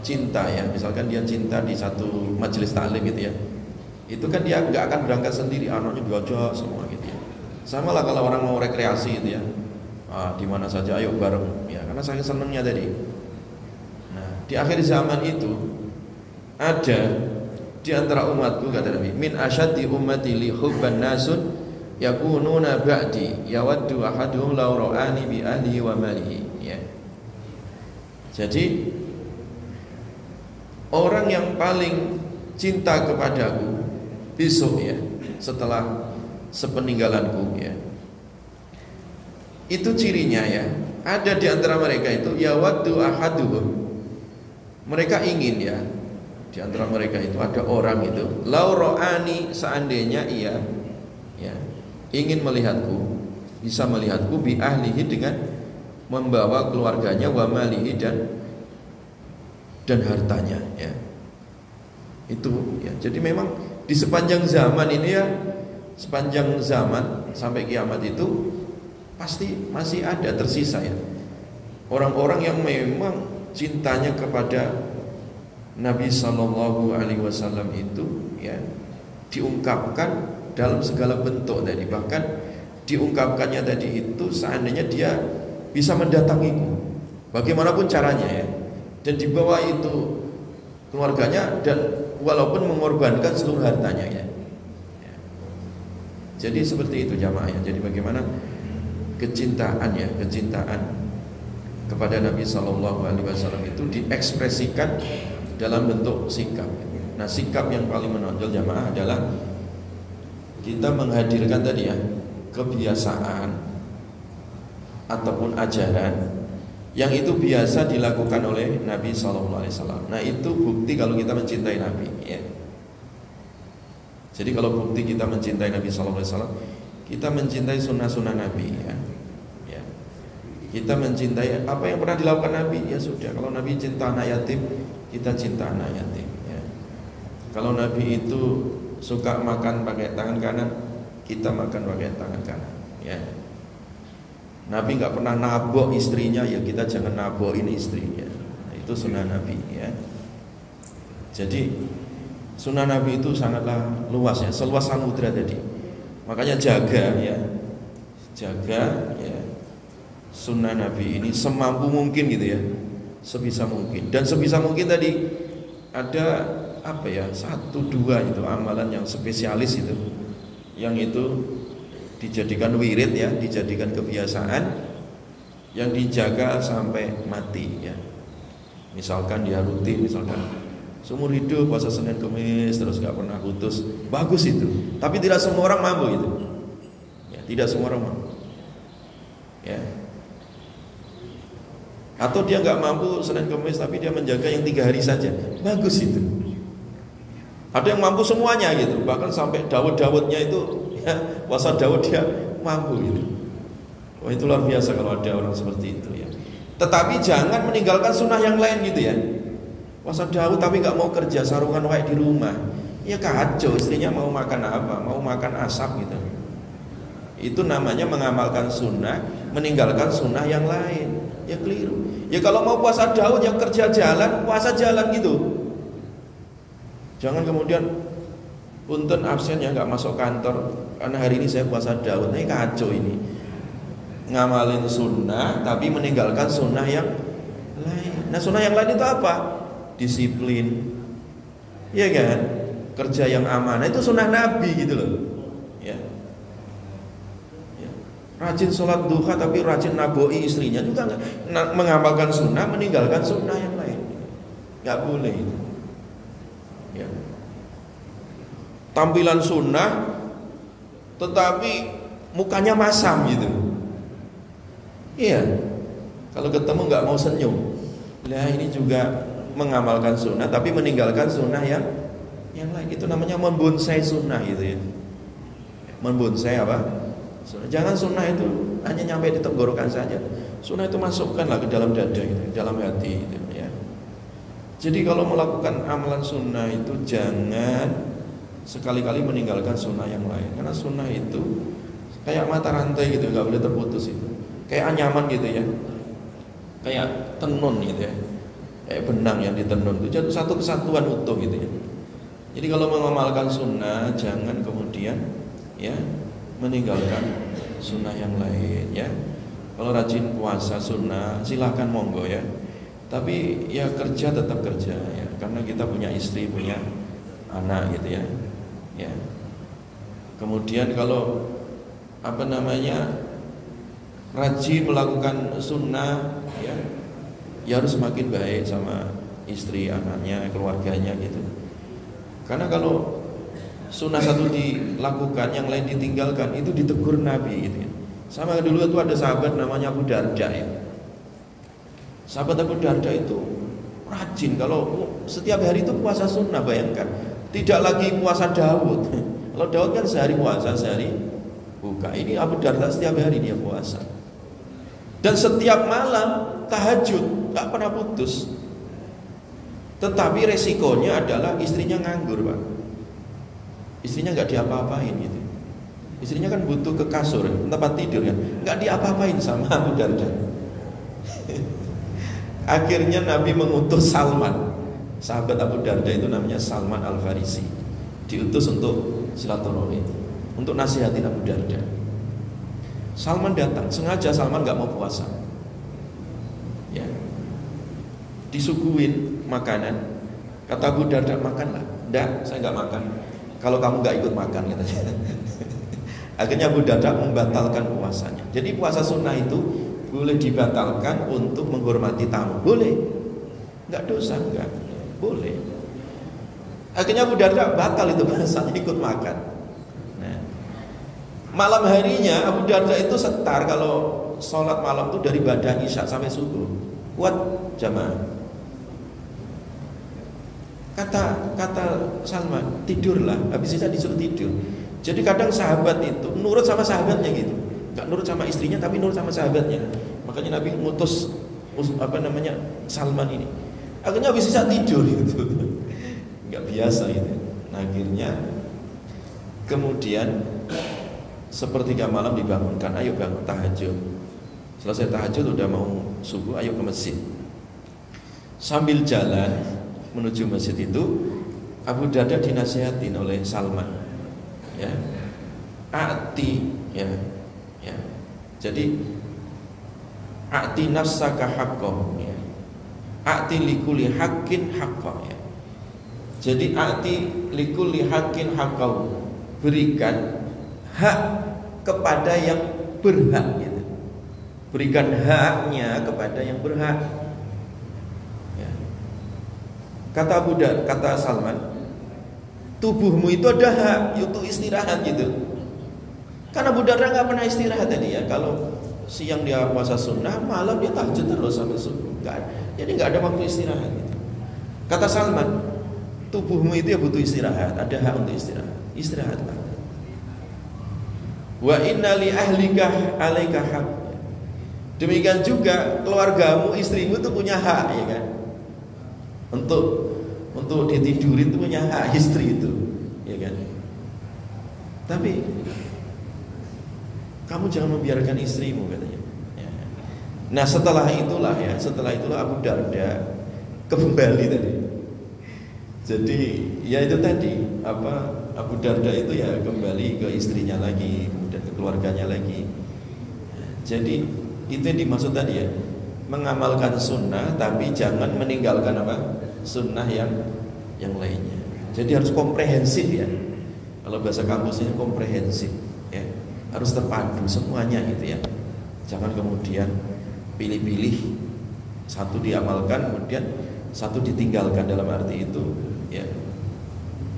cinta, ya, misalkan dia cinta di satu majelis taklim, gitu, ya, itu kan dia nggak akan berangkat sendiri, anaknya diajak semua, gitu, ya. Sama lah kalau orang mau rekreasi, gitu, ya, di mana saja ayo bareng, ya, karena saking senangnya tadi. Nah, di akhir zaman itu ada di antara umatku, kata Nabi, min asyaddi ummati li hubban nasun yakununa ba'di yawaddu ahaduhum law ra'ani bi ahlihi wa malihi, ya. Jadi orang yang paling cinta kepadaku besok, ya, setelah sepeninggalanku, ya, itu cirinya, ya, ada di antara mereka itu yawaddu ahaduhum, mereka ingin, ya, di antara mereka itu ada orang itu lau ra'ani, seandainya ia, ya, ingin melihatku, bisa melihatku bi ahlihi, dengan membawa keluarganya, wa malihi, dan hartanya, ya. Itu, ya. Jadi memang di sepanjang zaman ini, ya, sepanjang zaman sampai kiamat itu pasti masih ada tersisa ya orang-orang yang memang cintanya kepada Nabi Sallallahu Alaihi Wasallam itu ya diungkapkan dalam segala bentuk tadi. Bahkan diungkapkannya tadi itu seandainya dia bisa mendatangiku, bagaimanapun caranya ya, dan dibawa itu keluarganya dan walaupun mengorbankan seluruh hartanya ya. Jadi seperti itu jamaah ya. Jadi bagaimana kecintaan ya, kecintaan kepada Nabi Sallallahu Alaihi Wasallam itu diekspresikan dalam bentuk sikap. Nah, sikap yang paling menonjol jamaah adalah kita menghadirkan tadi ya kebiasaan ataupun ajaran yang itu biasa dilakukan oleh Nabi Sallallahu Alaihi Wasallam. Nah, itu bukti kalau kita mencintai Nabi ya. Jadi kalau bukti kita mencintai Nabi Sallallahu Alaihi Wasallam, kita mencintai sunnah-sunnah Nabi ya. Kita mencintai apa yang pernah dilakukan Nabi, ya sudah. Kalau Nabi cinta anak yatim, kita cinta anak yatim ya. Kalau Nabi itu suka makan pakai tangan kanan, kita makan pakai tangan kanan ya. Nabi nggak pernah nabok istrinya, ya kita jangan nabokin istrinya. Nah, itu sunnah Nabi ya. Jadi sunnah Nabi itu sangatlah luas ya, seluas samudra tadi. Makanya jaga ya, jaga ya sunnah Nabi ini semampu mungkin gitu ya, sebisa mungkin. Dan sebisa mungkin tadi ada apa ya, 1-2 itu amalan yang spesialis itu, yang itu dijadikan wirid ya, dijadikan kebiasaan yang dijaga sampai mati ya. Misalkan dia rutin, misalkan seumur hidup puasa Senin Kamis terus gak pernah putus, bagus itu. Tapi tidak semua orang mampu itu ya, tidak semua orang mampu ya. Atau dia nggak mampu Senin Kamis tapi dia menjaga yang 3 hari saja, bagus itu. Ada yang mampu semuanya gitu, bahkan sampai Daud-Daudnya itu ya, puasa Daud dia mampu gitu. Wah, itu luar biasa kalau ada orang seperti itu ya. Tetapi jangan meninggalkan sunnah yang lain gitu ya. Puasa Daud tapi nggak mau kerja, sarungan wae di rumah, ya kacau. Istrinya mau makan apa, mau makan asap gitu. Itu namanya mengamalkan sunnah, meninggalkan sunnah yang lain. Ya keliru. Ya kalau mau puasa Daud yang kerja jalan, puasa jalan gitu. Jangan kemudian punten absen ya, nggak masuk kantor karena hari ini saya puasa Daud. Ini kacau ini. Ngamalin sunnah tapi meninggalkan sunnah yang lain. Nah, sunnah yang lain itu apa? Disiplin. Iya kan? Kerja yang amanah itu sunnah Nabi gitu loh. Ya. Rajin sholat duha tapi rajin naboi istrinya juga mengamalkan sunnah, meninggalkan sunnah yang lain. Gak boleh itu ya. Tampilan sunnah tetapi mukanya masam gitu. Iya. Kalau ketemu gak mau senyum. Lah ini juga mengamalkan sunnah tapi meninggalkan sunnah yang lain. Itu namanya membonsai sunnah gitu ya. Membonsai apa? Jangan sunnah itu hanya nyampe di tenggorokan saja. Sunnah itu masukkanlah ke dalam dada gitu, dalam hati gitu, ya. Jadi kalau melakukan amalan sunnah itu jangan sekali-kali meninggalkan sunnah yang lain. Karena sunnah itu kayak mata rantai gitu, nggak boleh terputus itu. Kayak anyaman gitu ya, kayak tenun gitu ya, kayak benang yang ditenun itu jadi satu kesatuan utuh gitu ya. Jadi kalau mengamalkan sunnah jangan kemudian ya meninggalkan sunnah yang lain ya. Kalau rajin puasa sunnah silahkan monggo ya. Tapi ya kerja tetap kerja ya, karena kita punya istri, punya anak gitu ya. Ya. Kemudian kalau apa namanya rajin melakukan sunnah ya, ya harus semakin baik sama istri, anaknya, keluarganya gitu. Karena kalau sunnah satu dilakukan, yang lain ditinggalkan, itu ditegur Nabi gitu ya. Sama dulu itu ada sahabat namanya Abu Darda ya. Sahabat Abu Darda itu rajin, kalau setiap hari itu puasa sunnah, bayangkan. Tidak lagi puasa Daud. Kalau Daud kan sehari puasa, sehari buka. Ini Abu Darda setiap hari dia puasa. Dan setiap malam tahajud, gak pernah putus. Tetapi resikonya adalah istrinya nganggur, Pak. Istrinya nggak diapa-apain gitu. Istrinya kan butuh ke kasur, tempat tidur kan, nggak diapa-apain sama Abu Darda. Akhirnya Nabi mengutus Salman, sahabat Abu Darda itu namanya Salman Al-Farisi, diutus untuk silaturahmi, untuk nasihatin Abu Darda. Salman datang, sengaja Salman nggak mau puasa, ya, disuguhin makanan. Kata Abu Darda, makanlah. Enggak, saya nggak makan. Kalau kamu nggak ikut makan, katanya. Akhirnya Abu Darda membatalkan puasanya. Jadi puasa sunnah itu boleh dibatalkan untuk menghormati tamu, boleh, nggak dosa, nggak boleh. Akhirnya Abu Darda batal itu puasanya, ikut makan. Nah, malam harinya Abu Darda itu setar kalau sholat malam itu dari badan isya sampai subuh, kuat jamaah. Kata Salman, tidurlah. Habis isya disuruh tidur. Jadi kadang sahabat itu nurut sama sahabatnya gitu, nggak nurut sama istrinya tapi nurut sama sahabatnya. Makanya Nabi ngutus Salman ini. Akhirnya habis isya tidur gitu. Nggak biasa gitu. Nah, akhirnya kemudian sepertiga malam dibangunkan, ayo bangun tahajud. Selesai tahajud udah mau subuh, ayo ke masjid. Sambil jalan menuju masjid itu, Abu Darda dinasihatin oleh Salman, ya, ati, ya. Jadi ati nafsaka haqqah, ya. Ati likulli haqqin haqqah, ya. Jadi ati likulli haqqin haqqah, berikan hak kepada yang berhak, gitu. Berikan haknya kepada yang berhak. Ya. Kata Salman, tubuhmu itu ada hak untuk istirahat gitu. Karena Abu Darda nggak pernah istirahat tadi ya. Kalau siang dia puasa sunnah, malam dia tahajud terus sampai subuh. Jadi nggak ada waktu istirahat gitu. Kata Salman, tubuhmu itu ya butuh istirahat, ada hak untuk istirahat. Istirahatlah. Wa inna li ahlika alaika haq. Demikian juga keluargamu, istrimu itu punya hak, ya kan? Untuk ditidurin itu punya hak istri itu, ya kan? Tapi kamu jangan membiarkan istrimu, katanya. Ya. Nah, setelah itulah Abu Darda kembali tadi. Jadi ya itu tadi Abu Darda itu ya kembali ke istrinya lagi, kemudian ke keluarganya lagi. Jadi itu yang dimaksud tadi ya, mengamalkan sunnah tapi jangan meninggalkan sunnah yang lainnya. Jadi harus komprehensif ya. Kalau bahasa kampusnya komprehensif ya. Harus terpadu semuanya gitu ya. Jangan kemudian pilih-pilih, satu diamalkan kemudian satu ditinggalkan, dalam arti itu ya,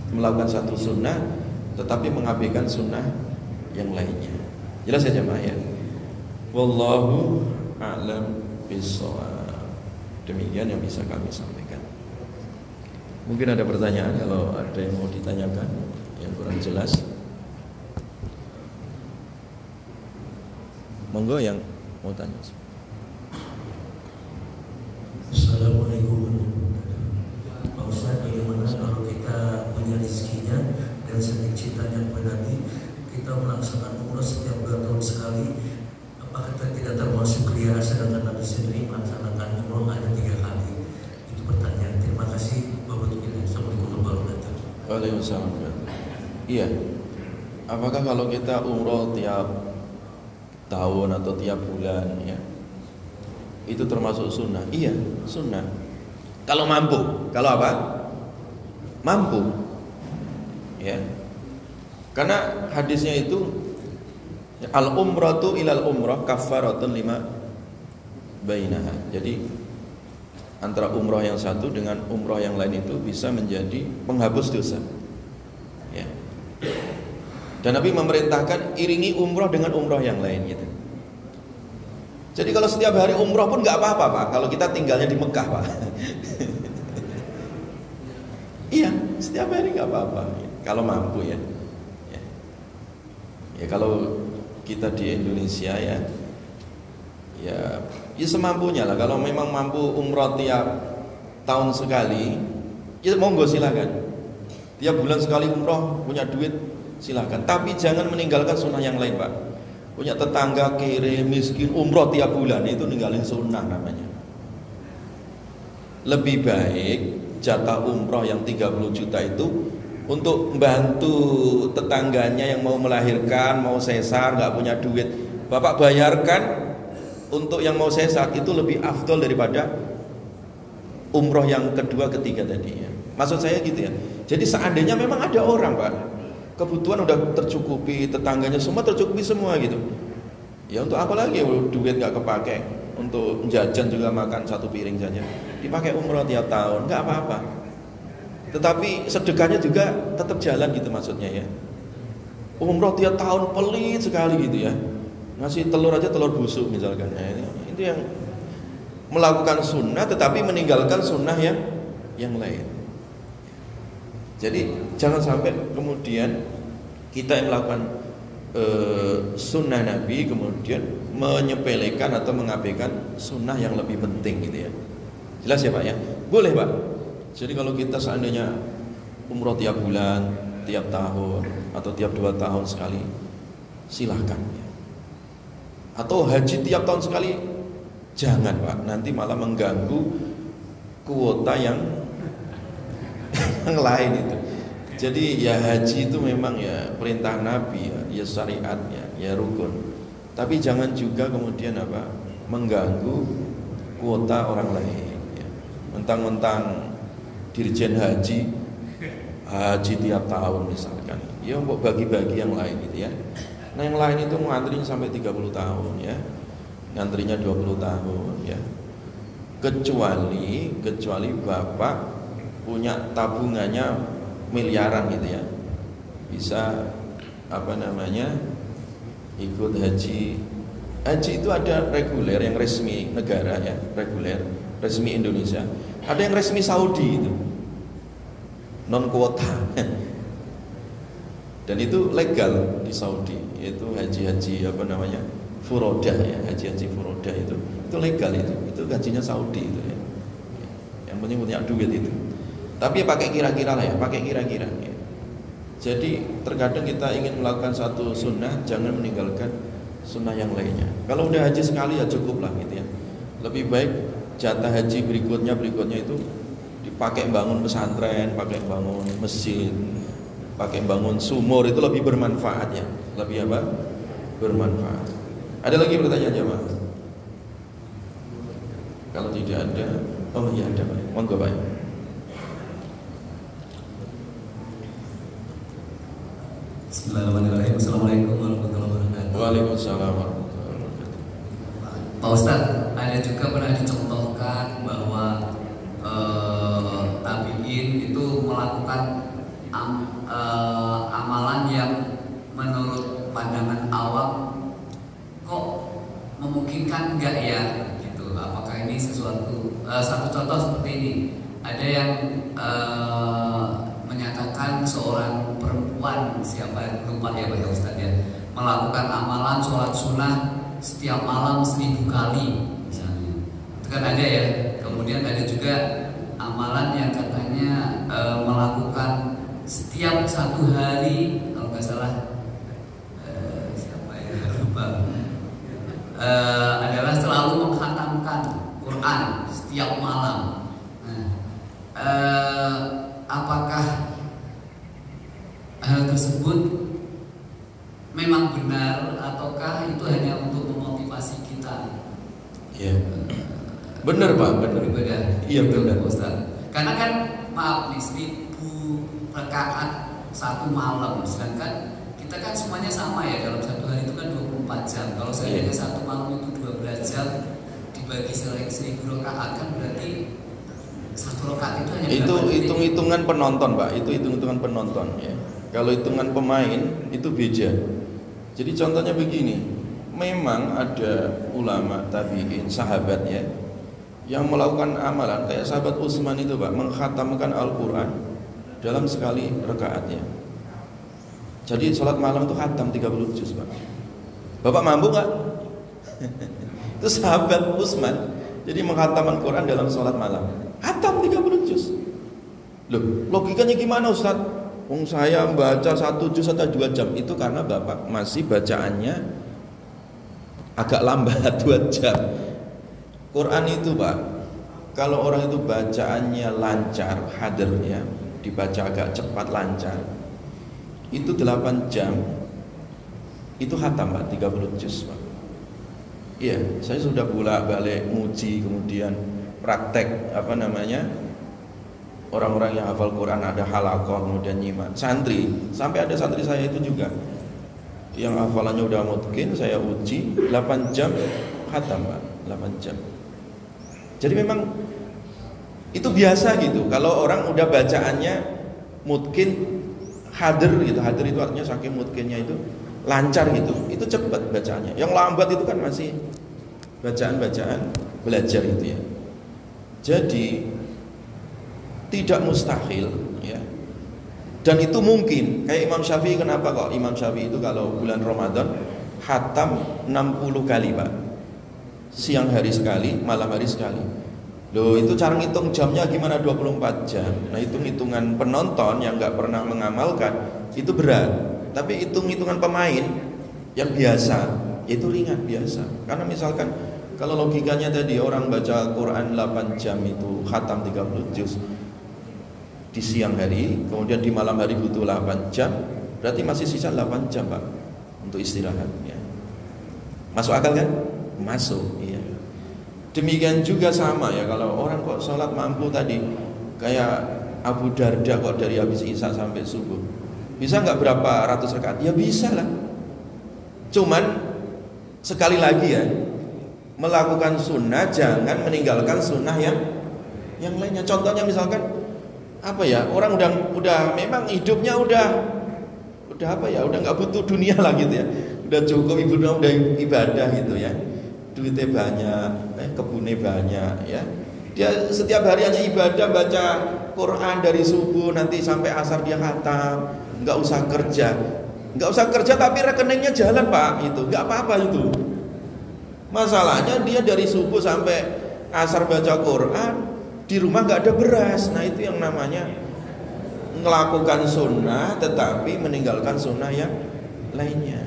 melakukan satu sunnah tetapi mengabaikan sunnah yang lainnya. Jelas ya jemaah ya. Wallahu a'lam bishawab. Demikian yang bisa kami sampaikan. Mungkin ada pertanyaan, kalau ada yang mau ditanyakan yang kurang jelas, monggo yang mau tanya. Assalamualaikum warahmatullahi wabarakatuh. Pak Ustaz, bagaimana kalau kita punya rezekinya dan sering cintanya kepada Nabi, kita melaksanakan umrah setiap 2 tahun sekali, apakah kita tidak termasuk ria, sedangkan Nabi sendiri melaksanakan umrah ada 3 kali? Itu pertanyaan. Terima kasih Bapak Tukil. Assalamualaikum warahmatullahi wabarakatuh. Waalaikumsalam. Iya. Apakah kalau kita umrah tiap tahun atau tiap bulan ya, itu termasuk sunnah? Iya, sunnah. Kalau mampu. Kalau apa? Mampu. Ya. Karena hadisnya itu al umratu ilal umrah kafaratun lima bainaha. Jadi antara umrah yang satu dengan umrah yang lain itu bisa menjadi penghapus dosa. Ya. Dan Nabi memerintahkan iringi umrah dengan umrah yang lain gitu. Jadi kalau setiap hari umrah pun nggak apa-apa Pak, kalau kita tinggalnya di Mekah Pak. Iya, setiap hari nggak apa-apa kalau mampu ya. Ya kalau kita di Indonesia ya semampunya lah. Kalau memang mampu umrah tiap tahun sekali, ya monggo silakan. Tiap bulan sekali umrah, punya duit, silahkan. Tapi jangan meninggalkan sunnah yang lain, Pak. Punya tetangga kere, miskin, umroh tiap bulan, itu ninggalin sunnah namanya. Lebih baik jatah umroh yang 30 juta itu untuk membantu tetangganya yang mau melahirkan, mau sesar, nggak punya duit, Bapak bayarkan untuk yang mau sesar, itu lebih afdol daripada umroh yang kedua, ketiga tadi ya. Maksud saya gitu ya. Jadi seandainya memang ada orang, Pak, kebutuhan udah tercukupi, tetangganya semua tercukupi semua gitu, ya untuk apa lagi duit nggak kepake, untuk jajan juga makan satu piring saja, dipakai umroh tiap tahun, nggak apa-apa. Tetapi sedekahnya juga tetap jalan gitu maksudnya ya. Umroh tiap tahun pelit sekali gitu ya, ngasih telur aja telur busuk misalkan ya. Itu yang melakukan sunnah tetapi meninggalkan sunnah yang lain. Jadi jangan sampai kemudian kita yang melakukan sunnah Nabi kemudian menyepelekan atau mengabaikan sunnah yang lebih penting gitu ya. Jelas ya Pak ya? Boleh Pak. Jadi kalau kita seandainya umroh tiap bulan, tiap tahun atau tiap 2 tahun sekali, silahkan ya. Atau haji tiap tahun sekali, jangan Pak, nanti malah mengganggu kuota yang lain itu. Jadi ya haji itu memang ya perintah Nabi ya syariat ya rukun. Tapi jangan juga kemudian apa mengganggu kuota orang lain ya. Mentang-mentang dirjen haji tiap tahun misalkan, ya untuk bagi-bagi yang lain gitu ya. Nah yang lain itu ngantrinya sampai 30 tahun ya, ngantrinya 20 tahun ya. Kecuali Bapak punya tabungannya miliaran gitu ya, bisa ikut haji itu ada reguler yang resmi negara ya, reguler resmi Indonesia, ada yang resmi Saudi itu non kuota dan itu legal di Saudi, yaitu haji furoda ya, haji furoda itu legal, itu gajinya Saudi itu ya. Yang penting punya duit itu. Tapi ya pakai kira-kira lah ya, pakai kira-kira ya. Jadi terkadang kita ingin melakukan satu sunnah, jangan meninggalkan sunnah yang lainnya. Kalau udah haji sekali ya cukup lah gitu ya. Lebih baik jatah haji berikutnya itu dipakai bangun pesantren, pakai bangun masjid, pakai bangun sumur, itu lebih bermanfaat ya. Lebih apa? Bermanfaat. Ada lagi pertanyaan jemaah? Kalau tidak ada, oh iya ada Pak. Monggo Pak. Bismillahirrahmanirrahim. Assalamualaikum warahmatullahi wabarakatuh. Waalaikumsalam warahmatullahi wabarakatuh. Pak Ustadz, ada juga pernah dicontohkan bahwa tabiin itu melakukan amalan yang menurut pandangan awam kok memungkinkan enggak ya gitu. Apakah ini sesuatu satu contoh seperti ini? Ada yang menyatakan seorang perempuan, siapa lupa ya Pak Ustadz ya, melakukan amalan sholat sunnah setiap malam 1000 kali misalnya, itu kan ada ya. Kemudian ada juga amalan yang katanya melakukan setiap 1 hari, kalau nggak salah siapa ya lupa, adalah selalu menghatamkan Quran setiap malam. Apakah hal tersebut memang benar ataukah itu hanya untuk memotivasi kita? Iya. Benar Pak, benar. Beribadah. Iya benar Ustaz. Karena kan maaf nih 1000 rakaat 1 malam, sedangkan kita kan semuanya sama ya, dalam 1 hari itu kan 24 jam. Kalau saya hanya 1 malam itu 12 jam dibagi 1000 rakaat kan berarti 1 rakaat itu hanya itu hitung-hitungan penonton Pak, itu hitung-hitungan penonton ya. Kalau hitungan pemain itu beda. Jadi contohnya begini, memang ada ulama tabi'in, sahabat ya, yang melakukan amalan kayak sahabat Utsman itu Pak, mengkhatamkan Al-Quran dalam sekali rakaatnya. Jadi sholat malam itu khatam 30 juz Pak. Bapak mampu nggak? Itu sahabat Utsman, jadi mengkhatamkan Quran dalam sholat malam, khatam 30 juz. Loh, logikanya gimana Ustaz? saya membaca 1 juz atau 2 jam. Itu karena Bapak masih bacaannya agak lambat 2 jam. Quran itu Pak, kalau orang itu bacaannya lancar, hadir ya, dibaca agak cepat lancar, itu 8 jam itu khatam Pak, 30 juz Pak. Iya, saya sudah bolak-balik muji, kemudian praktek orang-orang yang hafal Quran, ada halaqah, kemudian nyimak santri, sampai ada santri saya itu juga yang hafalannya udah mungkin saya uji 8 jam khatam Pak, 8 jam. Jadi memang itu biasa gitu. Kalau orang udah bacaannya mungkin hadir gitu, hadir itu artinya saking mungkinnya itu lancar gitu, itu cepat bacaannya. Yang lambat itu kan masih bacaan-bacaan belajar itu ya. Jadi tidak mustahil ya. Dan itu mungkin. Kayak Imam Syafi'i, kenapa kok Imam Syafi'i itu kalau bulan Ramadan khatam 60 kali Pak. Siang hari sekali, malam hari sekali. Loh, itu cara ngitung jamnya gimana 24 jam. Nah, hitung-hitungan penonton yang nggak pernah mengamalkan itu berat. Tapi hitung-hitungan pemain yang biasa itu ringan biasa. Karena misalkan kalau logikanya tadi orang baca Quran 8 jam itu khatam 30 juz di siang hari, kemudian di malam hari butuh 8 jam, berarti masih sisa 8 jam Pak untuk istirahat ya. Masuk akal kan? Masuk, iya. Demikian juga sama ya, kalau orang kok sholat mampu tadi kayak Abu Darda kok dari habis Isya sampai subuh, bisa nggak berapa ratus rakaat? Ya bisa lah. Cuman sekali lagi ya, melakukan sunnah jangan meninggalkan sunnah yang lainnya. Contohnya misalkan apa ya, orang udah memang hidupnya udah apa ya, udah nggak butuh dunia lah gitu ya, udah cukup udah ibadah gitu ya, duitnya banyak, kebunnya banyak ya, dia setiap hari hanya ibadah, baca Quran dari subuh nanti sampai asar dia khatam, nggak usah kerja tapi rekeningnya jalan Pak, itu nggak apa-apa itu. Masalahnya dia dari subuh sampai asar baca Quran, di rumah nggak ada beras. Nah itu yang namanya melakukan sunnah tetapi meninggalkan sunnah yang lainnya.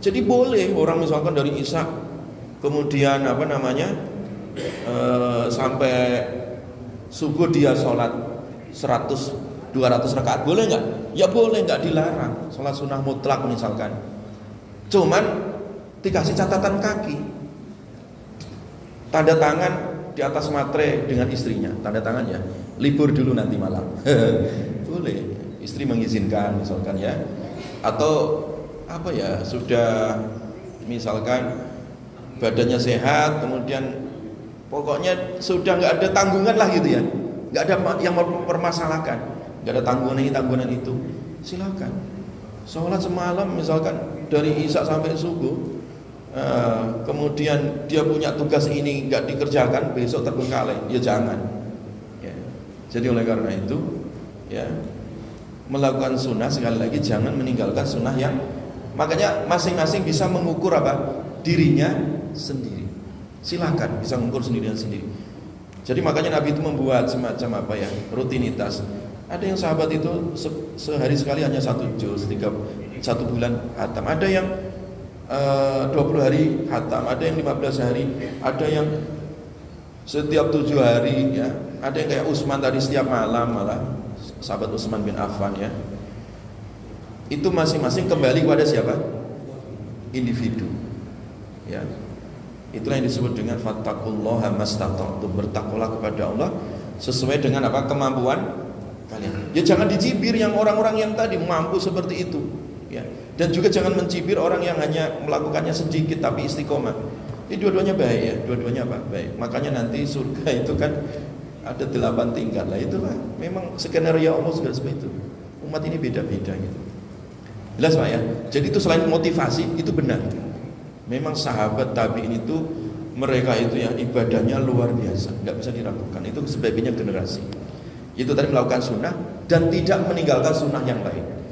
Jadi boleh orang misalkan dari Isya kemudian sampai subuh dia sholat 100-200 rakaat, boleh nggak? Ya boleh, nggak dilarang. Sholat sunnah mutlak misalkan. Cuman dikasih catatan kaki, tanda tangan di atas matre dengan istrinya, tanda tangan ya, libur dulu nanti malam. Boleh, istri mengizinkan misalkan ya. Atau apa ya, sudah misalkan badannya sehat, kemudian pokoknya sudah nggak ada tanggungan lah gitu ya, nggak ada yang mempermasalahkan, nggak ada tanggungan ini tanggungan itu, silakan sholat semalam misalkan dari Isya sampai subuh. Kemudian dia punya tugas ini nggak dikerjakan, besok terbengkalai, ya jangan ya. Jadi oleh karena itu ya, melakukan sunnah sekali lagi jangan meninggalkan sunnah yang, makanya masing-masing bisa mengukur apa dirinya sendiri, silakan bisa mengukur sendiri. Jadi makanya Nabi itu membuat semacam apa ya, rutinitas. Ada yang sahabat itu sehari sekali hanya 1 juz, 1 bulan khatam, ada yang 20 hari khatam, ada yang 15 hari, ada yang setiap 7 hari ya, ada yang kayak Utsman tadi setiap malam, malah sahabat Utsman bin Affan ya. Itu masing-masing kembali kepada siapa? Individu ya. Itulah yang disebut dengan fattaqullaha mastata'tum, bertakwalah kepada Allah sesuai dengan apa kemampuan kalian. Ya jangan dicibir yang orang-orang yang tadi mampu seperti itu ya. Dan juga jangan mencibir orang yang hanya melakukannya sedikit tapi istiqomah. Ini dua-duanya baik ya, dua-duanya apa? Baik. Makanya nanti surga itu kan ada 8 tingkat lah, itulah memang skenario Allah sudah seperti itu. Umat ini beda-beda gitu. Jelas Pak ya. Jadi itu selain motivasi itu benar. Memang sahabat tabi'in itu mereka itu ya ibadahnya luar biasa, nggak bisa diragukan. Itu sebaiknya generasi. Itu tadi melakukan sunnah dan tidak meninggalkan sunnah yang lain.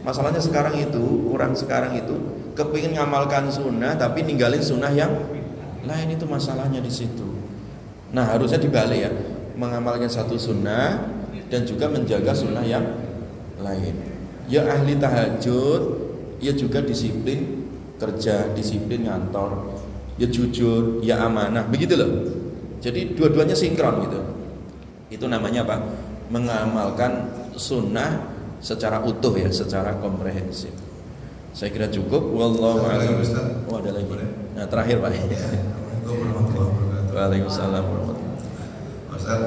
Masalahnya sekarang itu, orang sekarang itu kepingin ngamalkan sunnah tapi ninggalin sunnah yang lain, itu masalahnya di situ. Nah harusnya dibalik ya, mengamalkan satu sunnah dan juga menjaga sunnah yang lain. Ya ahli tahajud, ya juga disiplin kerja, disiplin ngantor, ya jujur, ya amanah, begitu loh. Jadi dua-duanya sinkron gitu. Itu namanya apa? Mengamalkan sunnah secara utuh ya, secara komprehensif. Saya kira cukup. Wallahu a'lam. Oh, ada lagi. Nah, terakhir Pak. Waalaikumsalam warahmatullahi wabarakatuh. Ustaz,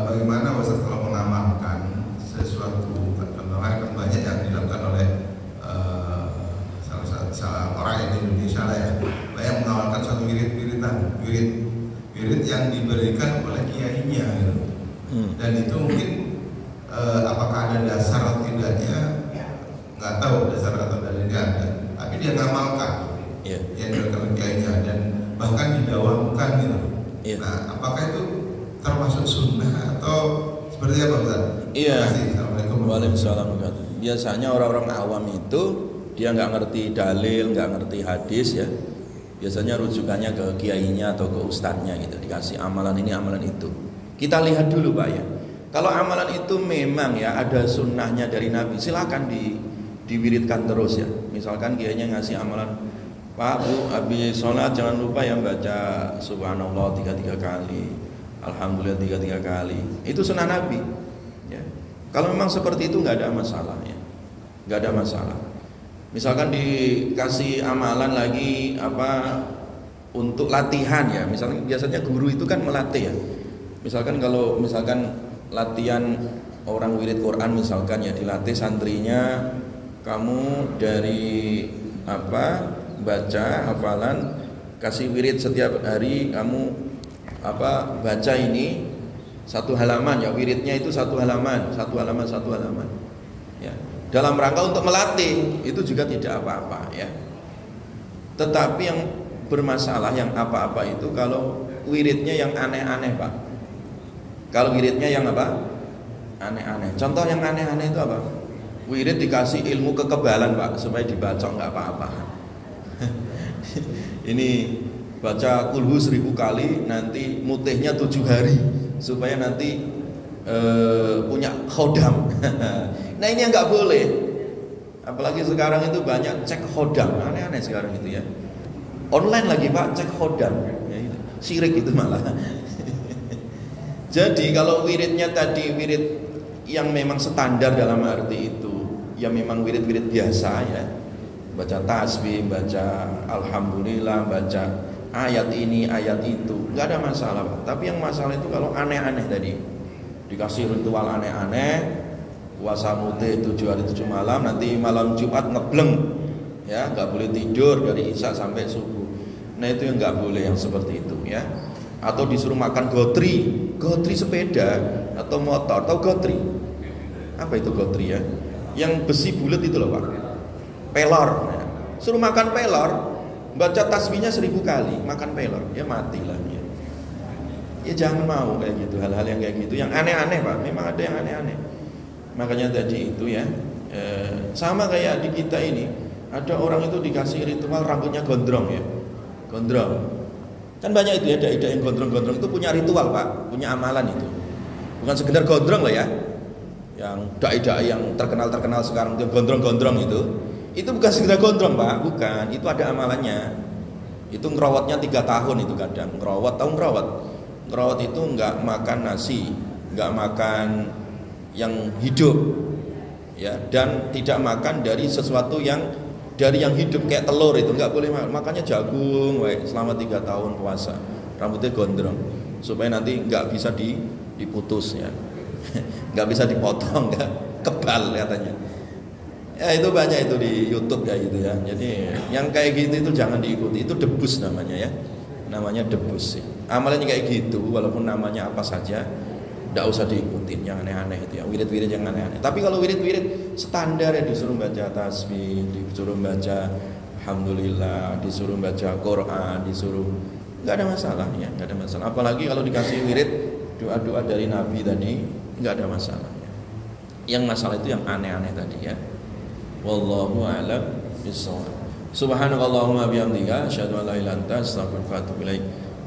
bagaimana Ustaz kalau mengamalkan sesuatu, contohnya kan banyak yang dilakukan oleh salah orang di Indonesia lah ya, banyak mengamalkan suatu wirid yang diberikan oleh kiainya gitu. Dan itu mungkin apakah ada dasar atau tidaknya, nggak tahu dasar atau tidaknya ada, tapi dia ngamalkan yang diberikan oleh kiainya dan bahkan didawamkan gitu. Nah, apakah itu termasuk sunnah atau seperti apa Ustaz? Iya. Assalamualaikum. Waalaikumsalam. Biasanya orang-orang awam itu dia nggak ngerti dalil, nggak ngerti hadis ya. Biasanya rujukannya ke kiainya atau ke ustadznya gitu, dikasih amalan ini, amalan itu. Kita lihat dulu Pak ya. Kalau amalan itu memang ya ada sunnahnya dari Nabi, silakan diwiridkan terus ya. Misalkan kiainya ngasih amalan, Pak Bu, habis sholat jangan lupa ya baca subhanallah 3 kali, alhamdulillah 3 kali. Itu sunnah Nabi ya. Kalau memang seperti itu nggak ada masalah ya, nggak ada masalah. Misalkan dikasih amalan lagi apa untuk latihan ya. Misalkan biasanya guru itu kan melatih ya. Misalkan kalau latihan orang wirid Quran misalkan ya, dilatih santrinya, kamu dari apa baca hafalan, kasih wirid setiap hari, kamu apa baca ini 1 halaman ya, wiridnya itu 1 halaman ya. Dalam rangka untuk melatih, itu juga tidak apa-apa ya. Tetapi yang bermasalah, yang apa-apa itu kalau wiridnya yang aneh-aneh Pak. Kalau wiridnya yang apa? Aneh-aneh. Contoh yang aneh-aneh itu apa? Wirid dikasih ilmu kekebalan Pak, supaya dibaca nggak apa-apa. Ini baca kulhu 1000 kali, nanti mutihnya 7 hari, supaya nanti punya khodam. Nah ini yang nggak boleh. Apalagi sekarang itu banyak cek khodam, aneh-aneh sekarang itu ya. Online lagi Pak, cek khodam ya, itu. Syirik itu malah. Jadi kalau wiridnya tadi wirid yang memang standar dalam arti itu, yang memang wirid-wirid biasa ya, baca tasbih, baca alhamdulillah, baca ayat ini, ayat itu, nggak ada masalah Pak. Tapi yang masalah itu kalau aneh-aneh tadi, dikasih ritual aneh-aneh, puasa mutih 7 hari 7 malam, nanti malam Jumat ngebleng ya, nggak boleh tidur dari isya sampai subuh. Nah itu yang nggak boleh, yang seperti itu ya. Atau disuruh makan gotri sepeda atau motor, tahu gotri? Apa itu gotri ya? Yang besi bulat itu loh Pak, pelor ya. Suruh makan pelor, baca tasbihnya 1000 kali, makan pelor, ya matilah ya. Ya jangan mau kayak gitu, hal-hal yang kayak gitu, yang aneh-aneh Pak, memang ada yang aneh-aneh. Makanya tadi itu ya, sama kayak di kita ini, ada orang itu dikasih ritual rambutnya gondrong ya, gondrong. Kan banyak itu ya, dai-dai yang gondrong-gondrong itu punya ritual Pak, punya amalan itu. Bukan sekedar gondrong loh ya, yang dai-dai yang terkenal sekarang itu gondrong-gondrong itu bukan sekedar gondrong Pak, bukan, itu ada amalannya. Itu ngerawatnya 3 tahun itu kadang, ngerawat itu nggak makan nasi, nggak makan yang hidup ya, dan tidak makan dari sesuatu yang hidup kayak telur, itu nggak boleh makan. Makanya jagung selama 3 tahun puasa, rambutnya gondrong supaya nanti nggak bisa diputus ya, nggak bisa dipotong, nggak kebal katanya ya. Itu banyak itu di YouTube ya gitu ya. Jadi yang kayak gitu itu jangan diikuti, itu debus namanya ya, namanya debus sih. Amalannya kayak gitu, walaupun namanya apa saja, tidak usah diikutin yang aneh-aneh itu ya, wirid-wirid yang aneh-aneh. Tapi kalau wirid-wirid standar ya, disuruh baca tasbih, disuruh baca alhamdulillah, disuruh baca Quran, disuruh, nggak ada masalah ya, nggak ada masalah. Apalagi kalau dikasih wirid doa-doa dari Nabi tadi, nggak ada masalah ya. Yang masalah itu yang aneh-aneh tadi ya. Wallahu a'lam bishawab. Subhanakallahumma bihamdika asyhadu an la ilaha illa anta astaghfiruka wa atubu ilaik.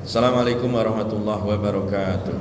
Assalamualaikum warahmatullahi wabarakatuh.